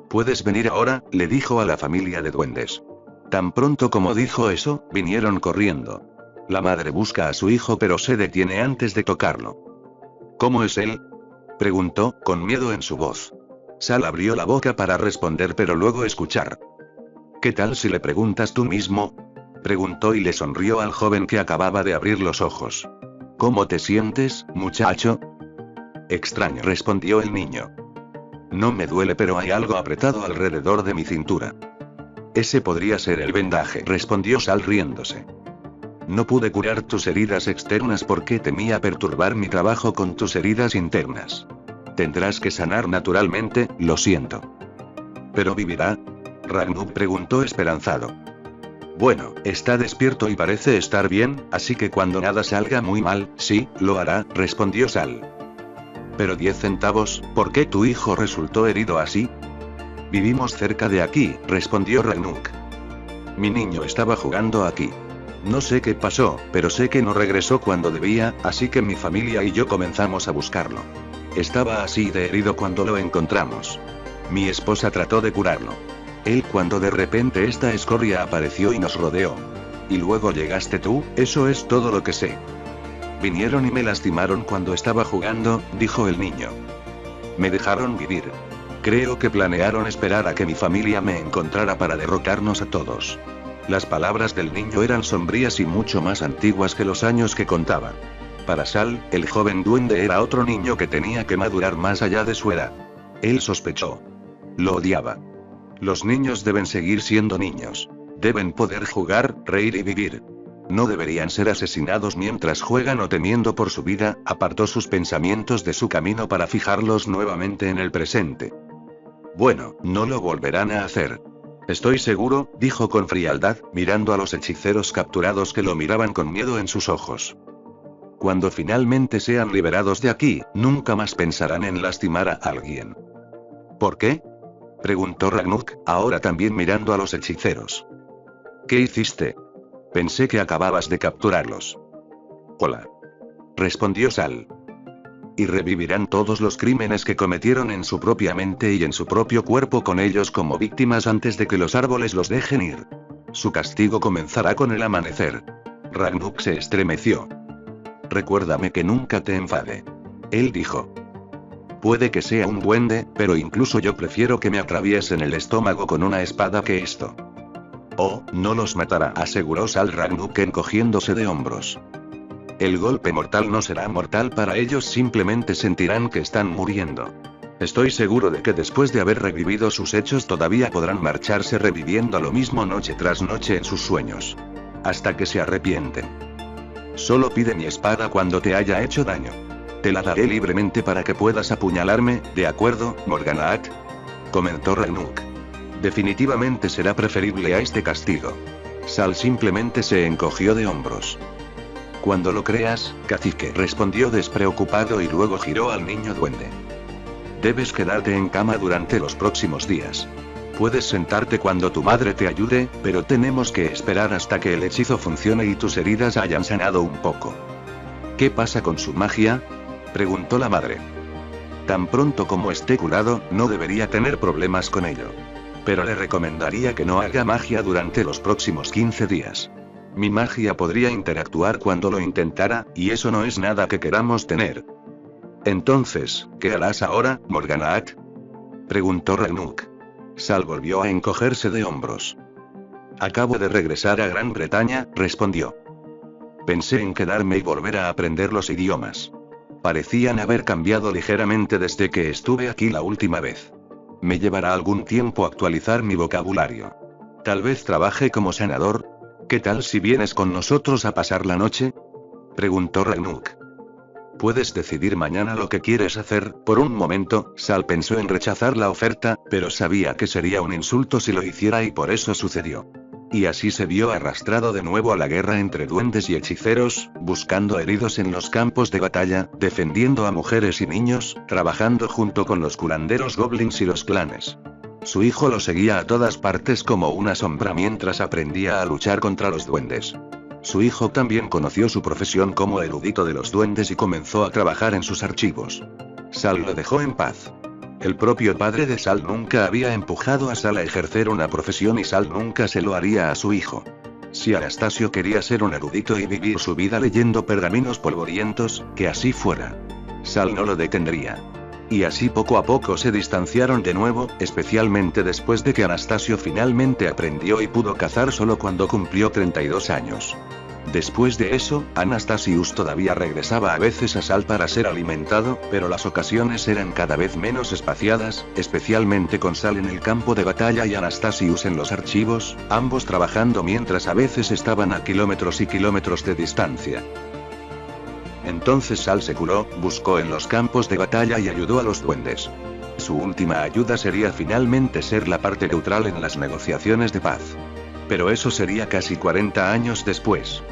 «Puedes venir ahora», le dijo a la familia de duendes. Tan pronto como dijo eso, vinieron corriendo. La madre busca a su hijo pero se detiene antes de tocarlo. «¿Cómo es él?», preguntó, con miedo en su voz. Sal abrió la boca para responder pero luego escuchar. «¿Qué tal si le preguntas tú mismo?», preguntó y le sonrió al joven que acababa de abrir los ojos. «¿Cómo te sientes, muchacho?». «Extraño», respondió el niño. «No me duele pero hay algo apretado alrededor de mi cintura». «Ese podría ser el vendaje», respondió Sal riéndose. «No pude curar tus heridas externas porque temía perturbar mi trabajo con tus heridas internas. Tendrás que sanar naturalmente, lo siento». «¿Pero vivirá?», Ragnuk preguntó esperanzado. «Bueno, está despierto y parece estar bien, así que cuando nada salga muy mal, sí, lo hará», respondió Sal. «Pero 10 centavos, ¿por qué tu hijo resultó herido así?». «Vivimos cerca de aquí», respondió Ragnuk. «Mi niño estaba jugando aquí. No sé qué pasó, pero sé que no regresó cuando debía, así que mi familia y yo comenzamos a buscarlo. Estaba así de herido cuando lo encontramos. Mi esposa trató de curarlo. Él cuando de repente esta escoria apareció y nos rodeó. Y luego llegaste tú, eso es todo lo que sé». «Vinieron y me lastimaron cuando estaba jugando», dijo el niño. «Me dejaron vivir. Creo que planearon esperar a que mi familia me encontrara para derrotarnos a todos». Las palabras del niño eran sombrías y mucho más antiguas que los años que contaban. Para Sal, el joven duende era otro niño que tenía que madurar más allá de su edad. Él sospechó. Lo odiaba. Los niños deben seguir siendo niños. Deben poder jugar, reír y vivir. No deberían ser asesinados mientras juegan o temiendo por su vida. Apartó sus pensamientos de su camino para fijarlos nuevamente en el presente. «Bueno, no lo volverán a hacer. Estoy seguro», dijo con frialdad, mirando a los hechiceros capturados que lo miraban con miedo en sus ojos. «Cuando finalmente sean liberados de aquí, nunca más pensarán en lastimar a alguien». «¿Por qué?», preguntó Ragnuk, ahora también mirando a los hechiceros. «¿Qué hiciste? Pensé que acababas de capturarlos». «Hola», respondió Sal. «Y revivirán todos los crímenes que cometieron en su propia mente y en su propio cuerpo con ellos como víctimas antes de que los árboles los dejen ir. Su castigo comenzará con el amanecer». Ragnuk se estremeció. «Recuérdame que nunca te enfade», él dijo. Puede que sea un duende, pero incluso yo prefiero que me atraviesen el estómago con una espada que esto. Oh, no los matará, aseguró Sal Ragnuk encogiéndose de hombros. El golpe mortal no será mortal para ellos, simplemente sentirán que están muriendo. Estoy seguro de que después de haber revivido sus hechos todavía podrán marcharse reviviendo lo mismo noche tras noche en sus sueños. Hasta que se arrepienten. Solo pide mi espada cuando te haya hecho daño. Te la daré libremente para que puedas apuñalarme, ¿de acuerdo, Morganath? Comentó Ragnuk. Definitivamente será preferible a este castigo. Sal simplemente se encogió de hombros. Cuando lo creas, cacique, respondió despreocupado y luego giró al niño duende. Debes quedarte en cama durante los próximos días. Puedes sentarte cuando tu madre te ayude, pero tenemos que esperar hasta que el hechizo funcione y tus heridas hayan sanado un poco. ¿Qué pasa con su magia?, preguntó la madre. Tan pronto como esté curado, no debería tener problemas con ello. Pero le recomendaría que no haga magia durante los próximos 15 días. Mi magia podría interactuar cuando lo intentara, y eso no es nada que queramos tener. Entonces, ¿qué harás ahora, Morganath?, preguntó Ragnuk. Sal volvió a encogerse de hombros. Acabo de regresar a Gran Bretaña, respondió. Pensé en quedarme y volver a aprender los idiomas. Parecían haber cambiado ligeramente desde que estuve aquí la última vez. Me llevará algún tiempo actualizar mi vocabulario. Tal vez trabaje como sanador. ¿Qué tal si vienes con nosotros a pasar la noche?, preguntó Ragnuk. Puedes decidir mañana lo que quieres hacer. Por un momento, Sal pensó en rechazar la oferta, pero sabía que sería un insulto si lo hiciera y por eso sucedió. Y así se vio arrastrado de nuevo a la guerra entre duendes y hechiceros, buscando heridos en los campos de batalla, defendiendo a mujeres y niños, trabajando junto con los curanderos goblins y los clanes. Su hijo lo seguía a todas partes como una sombra mientras aprendía a luchar contra los duendes. Su hijo también conoció su profesión como erudito de los duendes y comenzó a trabajar en sus archivos. Sal lo dejó en paz. El propio padre de Sal nunca había empujado a Sal a ejercer una profesión y Sal nunca se lo haría a su hijo. Si Anastasio quería ser un erudito y vivir su vida leyendo pergaminos polvorientos, que así fuera. Sal no lo detendría. Y así poco a poco se distanciaron de nuevo, especialmente después de que Anastasio finalmente aprendió y pudo cazar solo cuando cumplió 32 años. Después de eso, Anastasius todavía regresaba a veces a Sal para ser alimentado, pero las ocasiones eran cada vez menos espaciadas, especialmente con Sal en el campo de batalla y Anastasius en los archivos, ambos trabajando mientras a veces estaban a kilómetros y kilómetros de distancia. Entonces Sal se curó, buscó en los campos de batalla y ayudó a los duendes. Su última ayuda sería finalmente ser la parte neutral en las negociaciones de paz. Pero eso sería casi 40 años después.